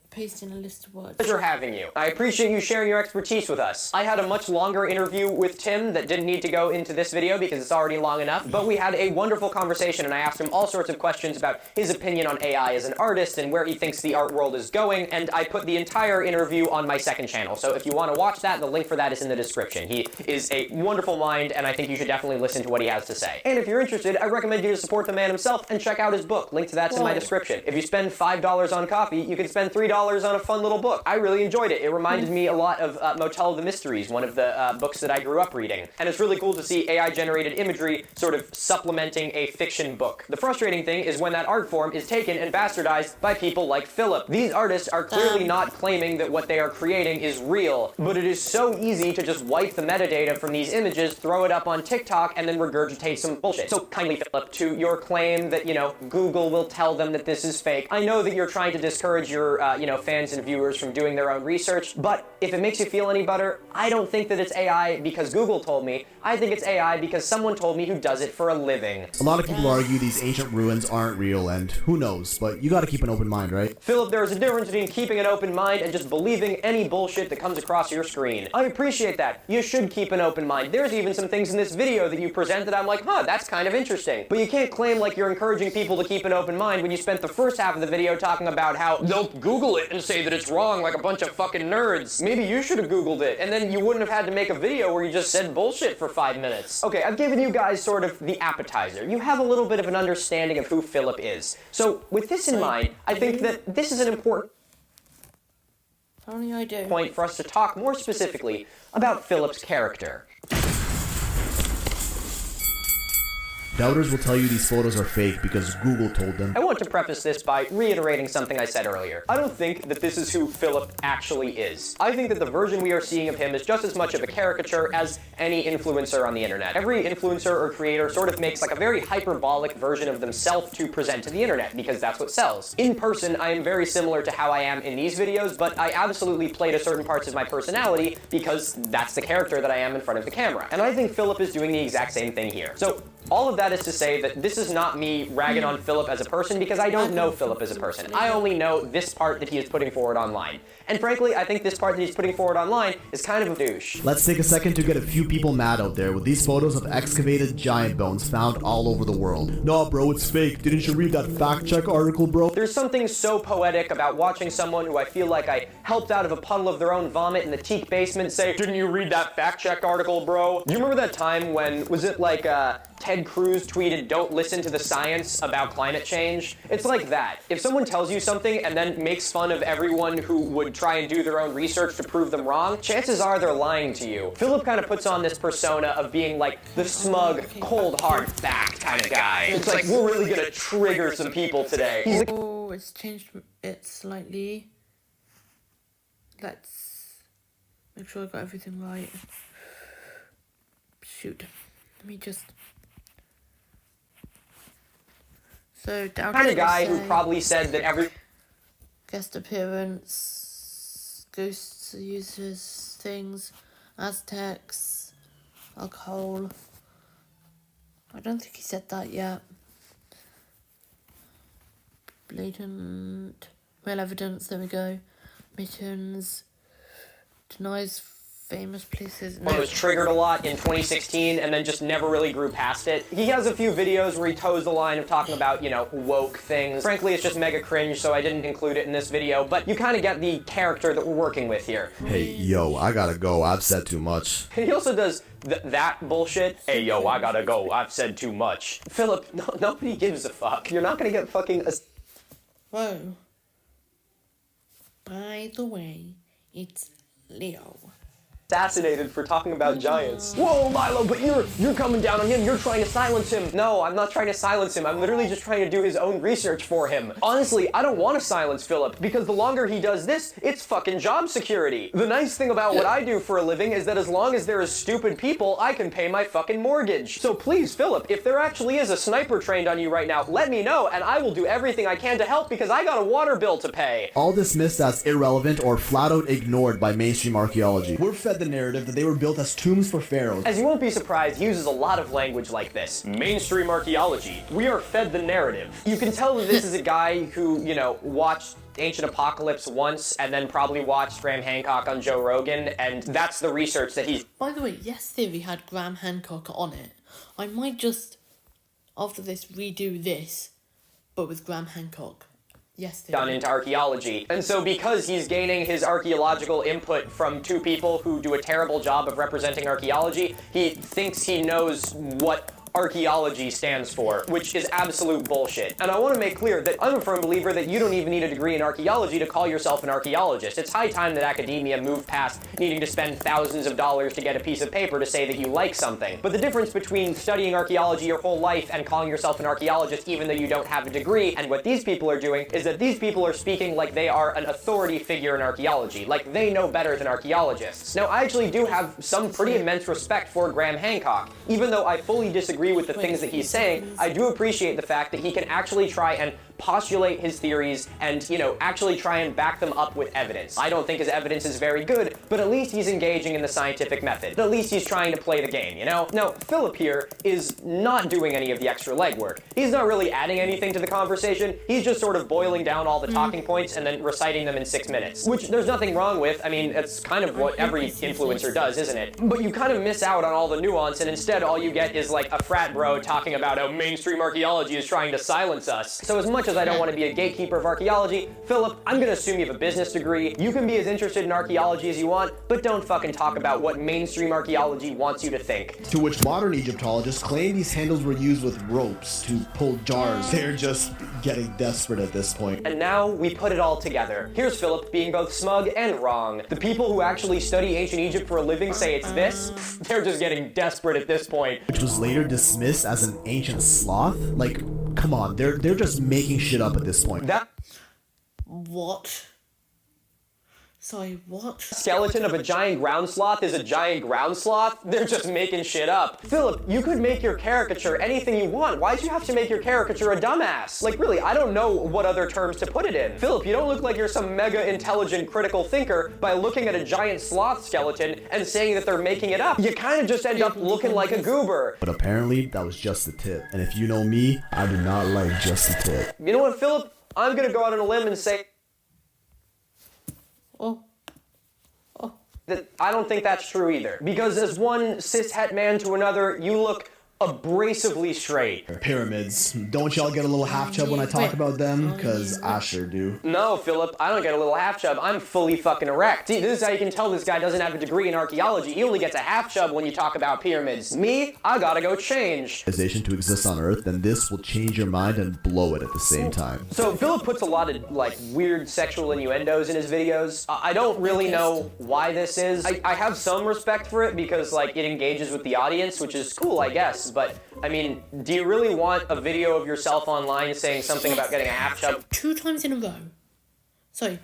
Paste in a list of words. Pleasure having you. I appreciate you sharing your expertise with us. I had a much longer interview with Tim that didn't need to go into this video because it's already long enough, but we had a wonderful conversation and I asked him all sorts of questions about his opinion on AI as an artist and where he thinks the art world is going, and I put the entire interview on my second channel, so if you want to watch that, the link for that is in the description. He is a wonderful mind and I think you should definitely listen to what he has to say. And if you're interested, I recommend you to support the man himself and check out his book. Link to that's in my description. If you spend $5 on coffee, you can spend $3 on a fun little book. I really enjoyed it. It reminded me a lot of Motel of the Mysteries, one of the books that I grew up reading. And it's really cool to see AI-generated imagery sort of supplementing a fiction book. The frustrating thing is when that art form is taken and bastardized by people like Fillip. These artists are clearly not claiming that what they are creating is real, but it is so easy to just wipe the metadata from these images, throw it up on TikTok, and then regurgitate some bullshit. So kindly, Fillip, to your claim that, you know, Google will tell them that this is fake, I know that you're trying to discourage your, fans and viewers from doing their own research, but if it makes you feel any better, I don't think that it's AI because Google told me. I think it's AI because someone told me who does it for a living. A lot of people argue these ancient ruins aren't real, and who knows, but you gotta keep an open mind, right? Fillip, there is a difference between keeping an open mind and just believing any bullshit that comes across your screen. I appreciate that. You should keep an open mind. There's even some things in this video that you present that I'm like, huh, that's kind of interesting. But you can't claim like you're encouraging people to keep an open mind when you spent the first half of the video talking about how they'll Google it and say that it's wrong like a bunch of fucking nerds. Maybe you should have Googled it, and then you wouldn't have had to make a video where you just said bullshit for 5 minutes. Okay, I've given you guys sort of the appetizer. You have a little bit of an understanding of who Fillip is. So with this in mind, I think that this is an important Only I do. point for us to talk more specifically about Fillip's character. Doubters will tell you these photos are fake because Google told them. I want to preface this by reiterating something I said earlier. I don't think that this is who Fillip actually is. I think that the version we are seeing of him is just as much of a caricature as any influencer on the internet. Every influencer or creator sort of makes like a very hyperbolic version of themselves to present to the internet because that's what sells. In person, I am very similar to how I am in these videos, but I absolutely play to certain parts of my personality because that's the character that I am in front of the camera. And I think Fillip is doing the exact same thing here. So all of that is to say that this is not me ragging on Fillip as a person because I don't know Fillip as a person. I only know this part that he is putting forward online. And frankly, I think this part that he's putting forward online is kind of a douche. Let's take a second to get a few people mad out there with these photos of excavated giant bones found all over the world. Nah, bro, it's fake. Didn't you read that fact check article, bro? There's something so poetic about watching someone who I feel like I helped out of a puddle of their own vomit in the teak basement say, "Didn't you read that fact check article, bro?" Do you remember that time when, was it like Ted Cruz tweeted, "Don't listen to the science about climate change"? It's like that. If someone tells you something and then makes fun of everyone who would try and do their own research to prove them wrong, chances are they're lying to you. Fillip kind of puts on this persona of being like the smug, cold, hard fact kind of guy. It's like, we're really gonna trigger some people today. He's like, Oh, it's changed it slightly. Let's make sure I got everything right. Shoot. Let me just... So, down kind of guy who probably said that every... guest appearance, ghosts uses things, Aztecs, alcohol. I don't think he said that yet. Blatant, real evidence, there we go. Mittens, denies famous places. One was triggered a lot in 2016 and then just never really grew past it. He has a few videos where he toes the line of talking about, you know, woke things. Frankly, it's just mega cringe, so I didn't include it in this video, but you kind of get the character that we're working with here. Hey, yo, I gotta go. I've said too much. He also does that bullshit. Hey, yo, I gotta go. I've said too much. Philip, nobody gives a fuck. You're not gonna get fucking... Whoa. By the way, it's Leo. assassinated for talking about giants. Whoa, Milo, but you're coming down on him. You're trying to silence him. No, I'm not trying to silence him. I'm literally just trying to do his own research for him. Honestly, I don't want to silence Philip because the longer he does this, it's fucking job security. The nice thing about what I do for a living is that as long as there is stupid people, I can pay my fucking mortgage. So please, Philip, if there actually is a sniper trained on you right now, let me know and I will do everything I can to help because I got a water bill to pay. All dismissed as irrelevant or flat out ignored by mainstream archaeology. We're fed the narrative that they were built as tombs for pharaohs. As you won't be surprised, he uses a lot of language like this. Mainstream archaeology. We are fed the narrative. You can tell that this is a guy who, you know, watched Ancient Apocalypse once and then probably watched Graham Hancock on Joe Rogan, and that's the research that he's... By the way, Yes Theory had Graham Hancock on it. I might just, after this, redo this, but with Graham Hancock. Yes, done into archaeology. And so because he's gaining his archaeological input from two people who do a terrible job of representing archaeology, he thinks he knows what archaeology stands for, which is absolute bullshit. And I want to make clear that I'm a firm believer that you don't even need a degree in archaeology to call yourself an archaeologist. It's high time that academia moved past needing to spend thousands of dollars to get a piece of paper to say that you like something. But the difference between studying archaeology your whole life and calling yourself an archaeologist even though you don't have a degree, and what these people are doing, is that these people are speaking like they are an authority figure in archaeology, like they know better than archaeologists. Now, I actually do have some pretty immense respect for Graham Hancock. Even though I fully disagree with the things that he's saying, I do appreciate the fact that he can actually try and postulate his theories and, you know, actually try and back them up with evidence. I don't think his evidence is very good, but at least he's engaging in the scientific method. At least he's trying to play the game, you know? Now, Philip here is not doing any of the extra legwork. He's not really adding anything to the conversation. He's just sort of boiling down all the talking points and then reciting them in 6 minutes, which there's nothing wrong with. I mean, it's kind of what every influencer does, isn't it? But you kind of miss out on all the nuance, and instead all you get is like a frat bro talking about how mainstream archaeology is trying to silence us. So as much as I don't want to be a gatekeeper of archaeology, Philip, I'm gonna assume you have a business degree. You can be as interested in archaeology as you want, but don't fucking talk about what mainstream archaeology wants you to think. To which modern Egyptologists claim these handles were used with ropes to pull jars. They're just getting desperate at this point. And now we put it all together. Here's Philip being both smug and wrong. The people who actually study ancient Egypt for a living say it's this. They're just getting desperate at this point. Which was later dismissed as an ancient sloth? Like, come on, they're just making shit up at this point. That What? Sorry, what? skeleton of a giant ground sloth is a giant ground sloth? They're just making shit up. Philip, you could make your caricature anything you want. Why'd you have to make your caricature a dumbass? Like, really, I don't know what other terms to put it in. Philip, you don't look like you're some mega intelligent critical thinker by looking at a giant sloth skeleton and saying that they're making it up. You kind of just end up looking like a goober. But apparently, that was just the tip. And if you know me, I do not like just the tip. You know what, Philip? I'm gonna go out on a limb and say Oh. that I don't think that's true either. Because as one cishet man to another, you look abrasively straight. Pyramids. Don't y'all get a little half chub when I talk about them? Because I sure do. No, Philip, I don't get a little half chub. I'm fully fucking erect. See, this is how you can tell this guy doesn't have a degree in archaeology. He only gets a half chub when you talk about pyramids. Me, I gotta go change. To exist on Earth, then this will change your mind and blow it at the same time. So Philip puts a lot of like weird sexual innuendos in his videos. I don't really know why this is. I have some respect for it because like it engages with the audience, which is cool, I guess. But I mean, do you really want a video of yourself online saying something about getting a half chub? 2 times in a row. Sorry,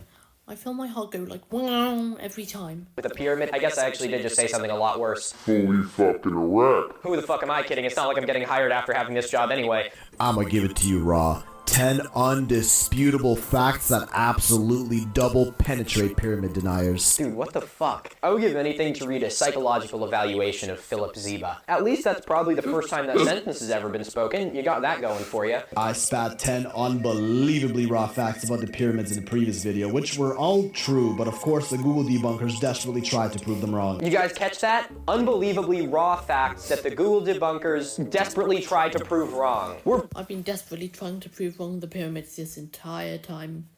I feel my heart go like wow every time. With a pyramid? I guess I actually did just say something a lot worse. Fully fucking erect. Who the fuck am I kidding? It's not like I'm getting hired after having this job anyway. I'ma give it to you raw. 10 undisputable facts that absolutely double penetrate pyramid deniers. Dude, what the fuck? I would give anything to read a psychological evaluation of Fillip Zeiba. At least that's probably the first time that sentence has ever been spoken. You got that going for you. I spat 10 unbelievably raw facts about the pyramids in the previous video, which were all true, but of course the Google debunkers desperately tried to prove them wrong. You guys catch that? Unbelievably raw facts that the Google debunkers desperately tried to prove wrong. I've been desperately trying to prove wrong the pyramids this entire time.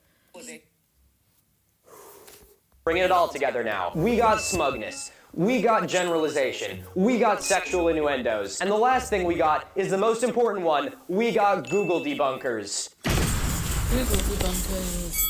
Bringing it all together now. We got smugness. We got generalization. We got sexual innuendos. And the last thing we got is the most important one. We got Google debunkers. Google debunkers.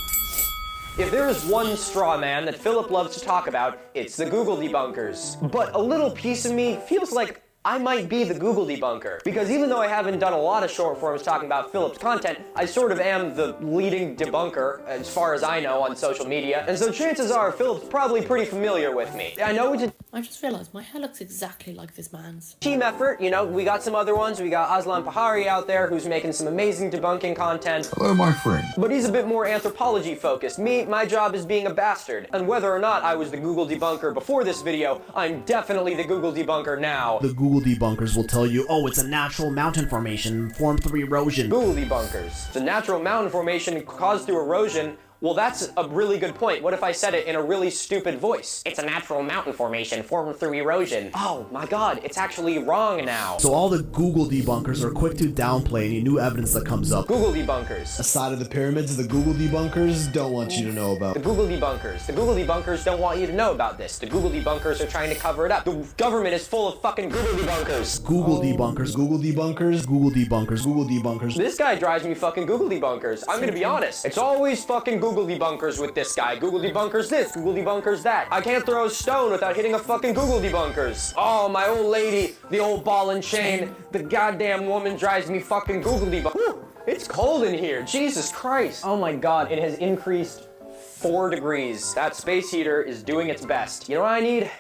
If there is one straw man that Fillip loves to talk about, it's the Google debunkers. But a little piece of me feels like I might be the Google debunker, because even though I haven't done a lot of short forms talking about Fillip's content, I sort of am the leading debunker, as far as I know, on social media, and so chances are Fillip's probably pretty familiar with me. I know it's a I just realised my hair looks exactly like this man's. team effort, you know, we got some other ones. We got Aslan Pahari out there who's making some amazing debunking content. Hello, my friend. But he's a bit more anthropology focused. My job is being a bastard. And whether or not I was the Google debunker before this video, I'm definitely the Google debunker now. The Google debunkers will tell you, oh, it's a natural mountain formation formed through erosion. Google debunkers. The natural mountain formation caused through erosion. Well, that's a really good point. What if I said it in a really stupid voice? It's a natural mountain formation formed through erosion. Oh my god, it's actually wrong now. So all the Google debunkers are quick to downplay any new evidence that comes up. Google debunkers. A side of the pyramids the Google debunkers don't want you to know about. The Google debunkers. The Google debunkers don't want you to know about this. The Google debunkers are trying to cover it up. The government is full of fucking Google debunkers. Google debunkers, Google debunkers, Google debunkers, Google debunkers. This guy drives me fucking Google debunkers. I'm gonna be honest. It's always fucking Google debunkers with this guy. Google debunkers this, Google debunkers that. I can't throw a stone without hitting a fucking Google debunkers. Oh, my old lady, the old ball and chain, the goddamn woman drives me fucking Google debunkers. It's cold in here. Jesus Christ. Oh my god, it has increased 4 degrees. That space heater is doing its best. You know what I need?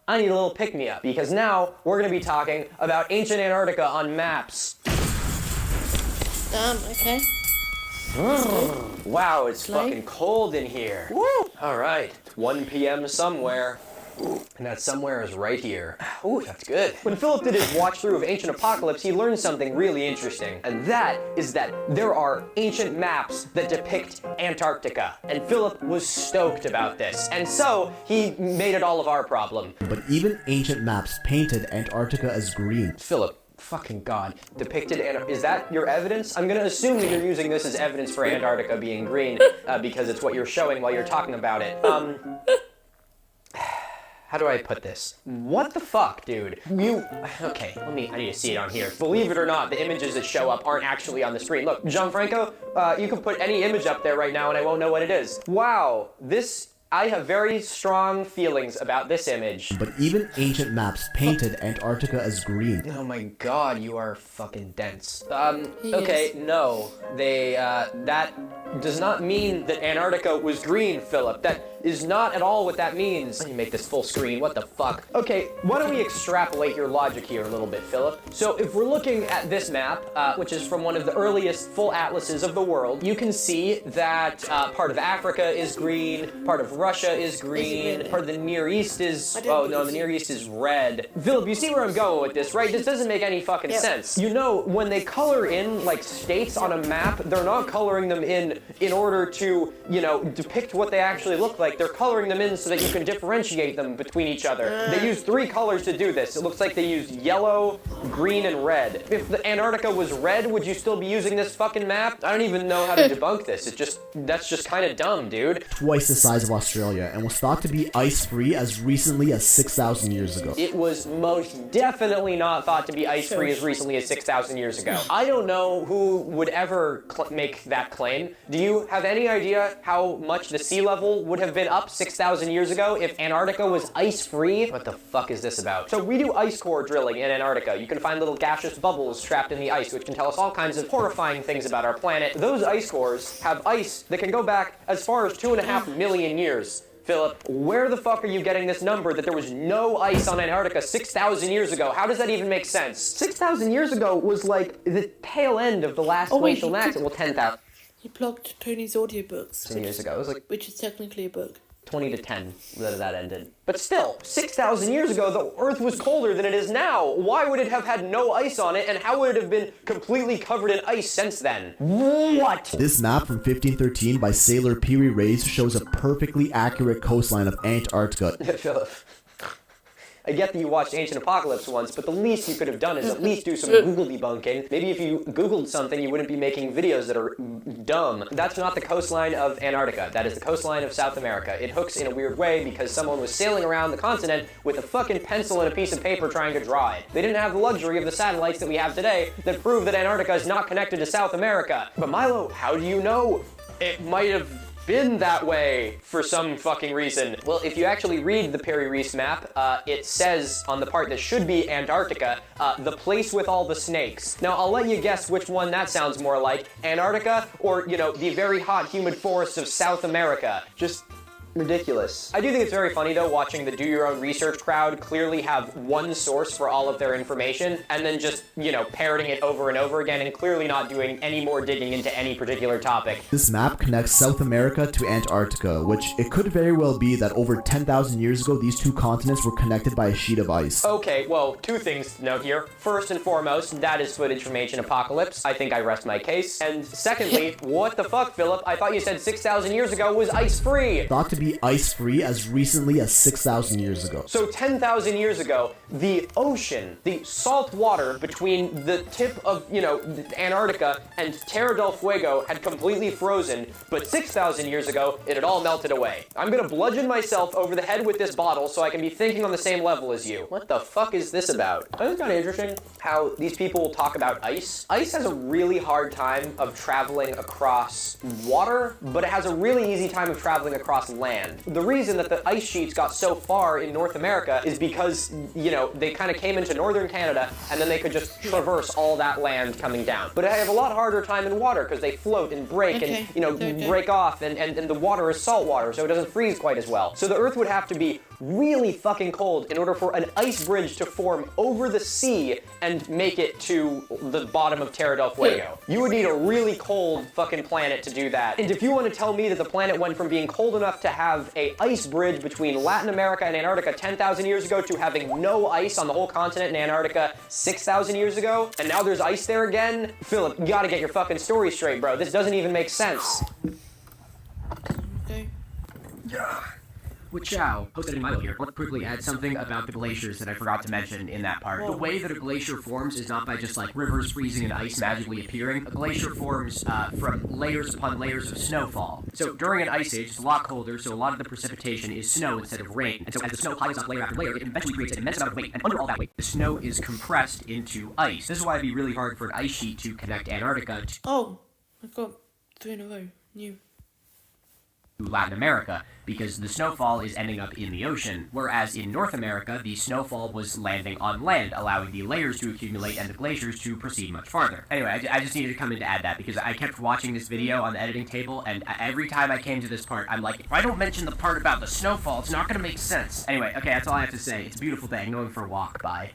I need a little pick-me-up, because now we're gonna be talking about ancient Antarctica on maps. Okay. Wow, it's Slay. fucking cold in here. Woo! All right, it's 1 p.m. somewhere. And that somewhere is right here. Ooh, that's good. When Fillip did his watch through of Ancient Apocalypse, he learned something really interesting. And that is that there are ancient maps that depict Antarctica. And Fillip was stoked about this. And so, he made it all of our problem. but even ancient maps painted Antarctica as green. Philip, fucking god, depicted is that your evidence? I'm gonna assume that you're using this as evidence for Antarctica being green, because it's what you're showing while you're talking about it. How do I put this? What the fuck, dude? Okay, I need to see it on here. Believe it or not, the images that show up aren't actually on the screen. Look, Gianfranco, you can put any image up there right now and I won't know what it is. Wow, I have very strong feelings about this image. But even ancient maps painted Antarctica as green. Oh my god, you are fucking dense. He Okay, is. no. That does not mean that Antarctica was green, Philip. That is not at all what that means. Let me make this full screen, what the fuck? Okay, why don't we extrapolate your logic here a little bit, Philip? So if we're looking at this map, which is from one of the earliest full atlases of the world, you can see that part of Africa is green, part of Russia is green, part of the Near East is, oh no, the Near East is red. Philip, you see where I'm going with this, right? This doesn't make any fucking sense. You know, when they color in, like, states on a map, they're not coloring them in order to, you know, depict what they actually look like. They're coloring them in so that you can differentiate them between each other. They use 3 colors to do this. It looks like they used yellow, green, and red. If the Antarctica was red, would you still be using this fucking map? I don't even know how to debunk this. That's just kind of dumb, dude. Twice the size of Australia and was thought to be ice-free as recently as 6,000 years ago. It was most definitely not thought to be ice-free as recently as 6,000 years ago. I don't know who would ever make that claim. Do you have any idea how much the sea level would have been up 6,000 years ago if Antarctica was ice-free? What the fuck is this about? So we do ice core drilling in Antarctica. You can find little gaseous bubbles trapped in the ice, which can tell us all kinds of horrifying things about our planet. Those ice cores have ice that can go back as far as 2.5 million years. Philip, where the fuck are you getting this number that there was no ice on Antarctica 6,000 years ago? How does that even make sense? 6,000 years ago was like the tail end of the last glacial maximum. Well, 10,000 He plugged Tony's audiobooks. years ago. It was like Which is technically a book. 20 to 10 that ended. But still, 6,000 years ago, the Earth was colder than it is now. Why would it have had no ice on it, and how would it have been completely covered in ice since then? What? This map from 1513 by sailor Pee Wee Rays shows a perfectly accurate coastline of Antarctica. Philip, I get that you watched Ancient Apocalypse once, but the least you could have done is at least do some Google debunking. Maybe if you Googled something, you wouldn't be making videos that are dumb. That's not the coastline of Antarctica. That is the coastline of South America. It hooks in a weird way because someone was sailing around the continent with a fucking pencil and a piece of paper trying to draw it. They didn't have the luxury of the satellites that we have today that prove that Antarctica is not connected to South America. But Milo, how do you know? It might have been that way for some fucking reason. Well, if you actually read the Perry-Reese map, it says on the part that should be Antarctica, the place with all the snakes. Now, I'll let you guess which one that sounds more like, Antarctica or, you know, the very hot, humid forests of South America. Just ridiculous. I do think it's very funny, though, watching the do-your-own-research crowd clearly have one source for all of their information, and then just, you know, parroting it over and over again, and clearly not doing any more digging into any particular topic. This map connects South America to Antarctica, which it could very well be that over 10,000 years ago, these two continents were connected by a sheet of ice. Okay, well, two things to note here. First and foremost, that is footage from Ancient Apocalypse. I think I rest my case. And secondly, what the fuck, Philip? I thought you said 6,000 years ago was ice-free. Thought to be ice-free as recently as 6,000 years ago. So 10,000 years ago, the ocean, the salt water between the tip of, you know, Antarctica and Terra del Fuego had completely frozen, but 6,000 years ago, it had all melted away. I'm gonna bludgeon myself over the head with this bottle so I can be thinking on the same level as you. What the fuck is this about? I think it's kind of interesting how these people will talk about ice. Ice has a really hard time of traveling across water, but it has a really easy time of traveling across land. The reason that the ice sheets got so far in North America is because, you know, they kind of came into northern Canada and then they could just traverse all that land coming down. But they have a lot harder time in water because they float and break and, you know, break off and the water is salt water, so it doesn't freeze quite as well. So the Earth would have to be really fucking cold in order for an ice bridge to form over the sea and make it to the bottom of Terra del Fuego. You would need a really cold fucking planet to do that. And if you want to tell me that the planet went from being cold enough to have a ice bridge between Latin America and Antarctica 10,000 years ago to having no ice on the whole continent in Antarctica 6,000 years ago, and now there's ice there again? Philip, you gotta get your fucking story straight, bro. This doesn't even make sense. Okay. Ciao, hosted in Milo here. I want to quickly add something about the glaciers that I forgot to mention in that part. The way that a glacier forms is not by just like rivers freezing and ice magically appearing. A glacier forms from layers upon layers of snowfall. So during an ice age, it's a lot colder, so a lot of the precipitation is snow instead of rain. And so as the snow piles up layer after layer, it eventually creates an immense amount of weight, and under all that weight, the snow is compressed into ice. This is why it'd be really hard for an ice sheet to connect Antarctica to Oh, I got 3 in a row. New. Latin America, because the snowfall is ending up in the ocean, whereas in North America, the snowfall was landing on land, allowing the layers to accumulate and the glaciers to proceed much farther. Anyway, I just needed to come in to add that, because I kept watching this video on the editing table, and every time I came to this part, I'm like, if I don't mention the part about the snowfall, it's not gonna make sense. Anyway, okay, that's all I have to say. It's a beautiful day. I'm going for a walk. Bye.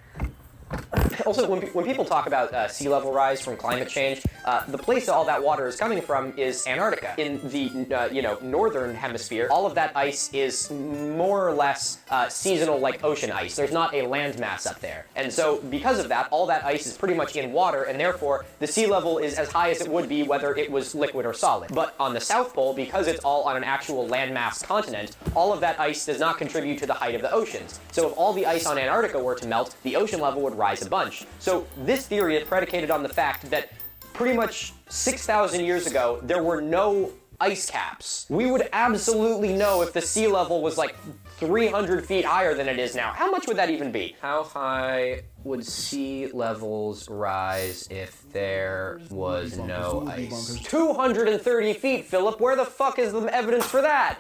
Also, when people talk about sea level rise from climate change, the place that all that water is coming from is Antarctica. In the you know, northern hemisphere, all of that ice is more or less seasonal, like ocean ice. There's not a landmass up there, and so because of that, all that ice is pretty much in water, and therefore the sea level is as high as it would be whether it was liquid or solid. But on the South Pole, because it's all on an actual landmass continent, all of that ice does not contribute to the height of the oceans. So if all the ice on Antarctica were to melt, the ocean level would rise a bunch. So this theory is predicated on the fact that pretty much 6,000 years ago, there were no ice caps. We would absolutely know if the sea level was like 300 feet higher than it is now. How much would that even be? How high would sea levels rise if there was no ice? 230 feet, Philip. Where the fuck is the evidence for that?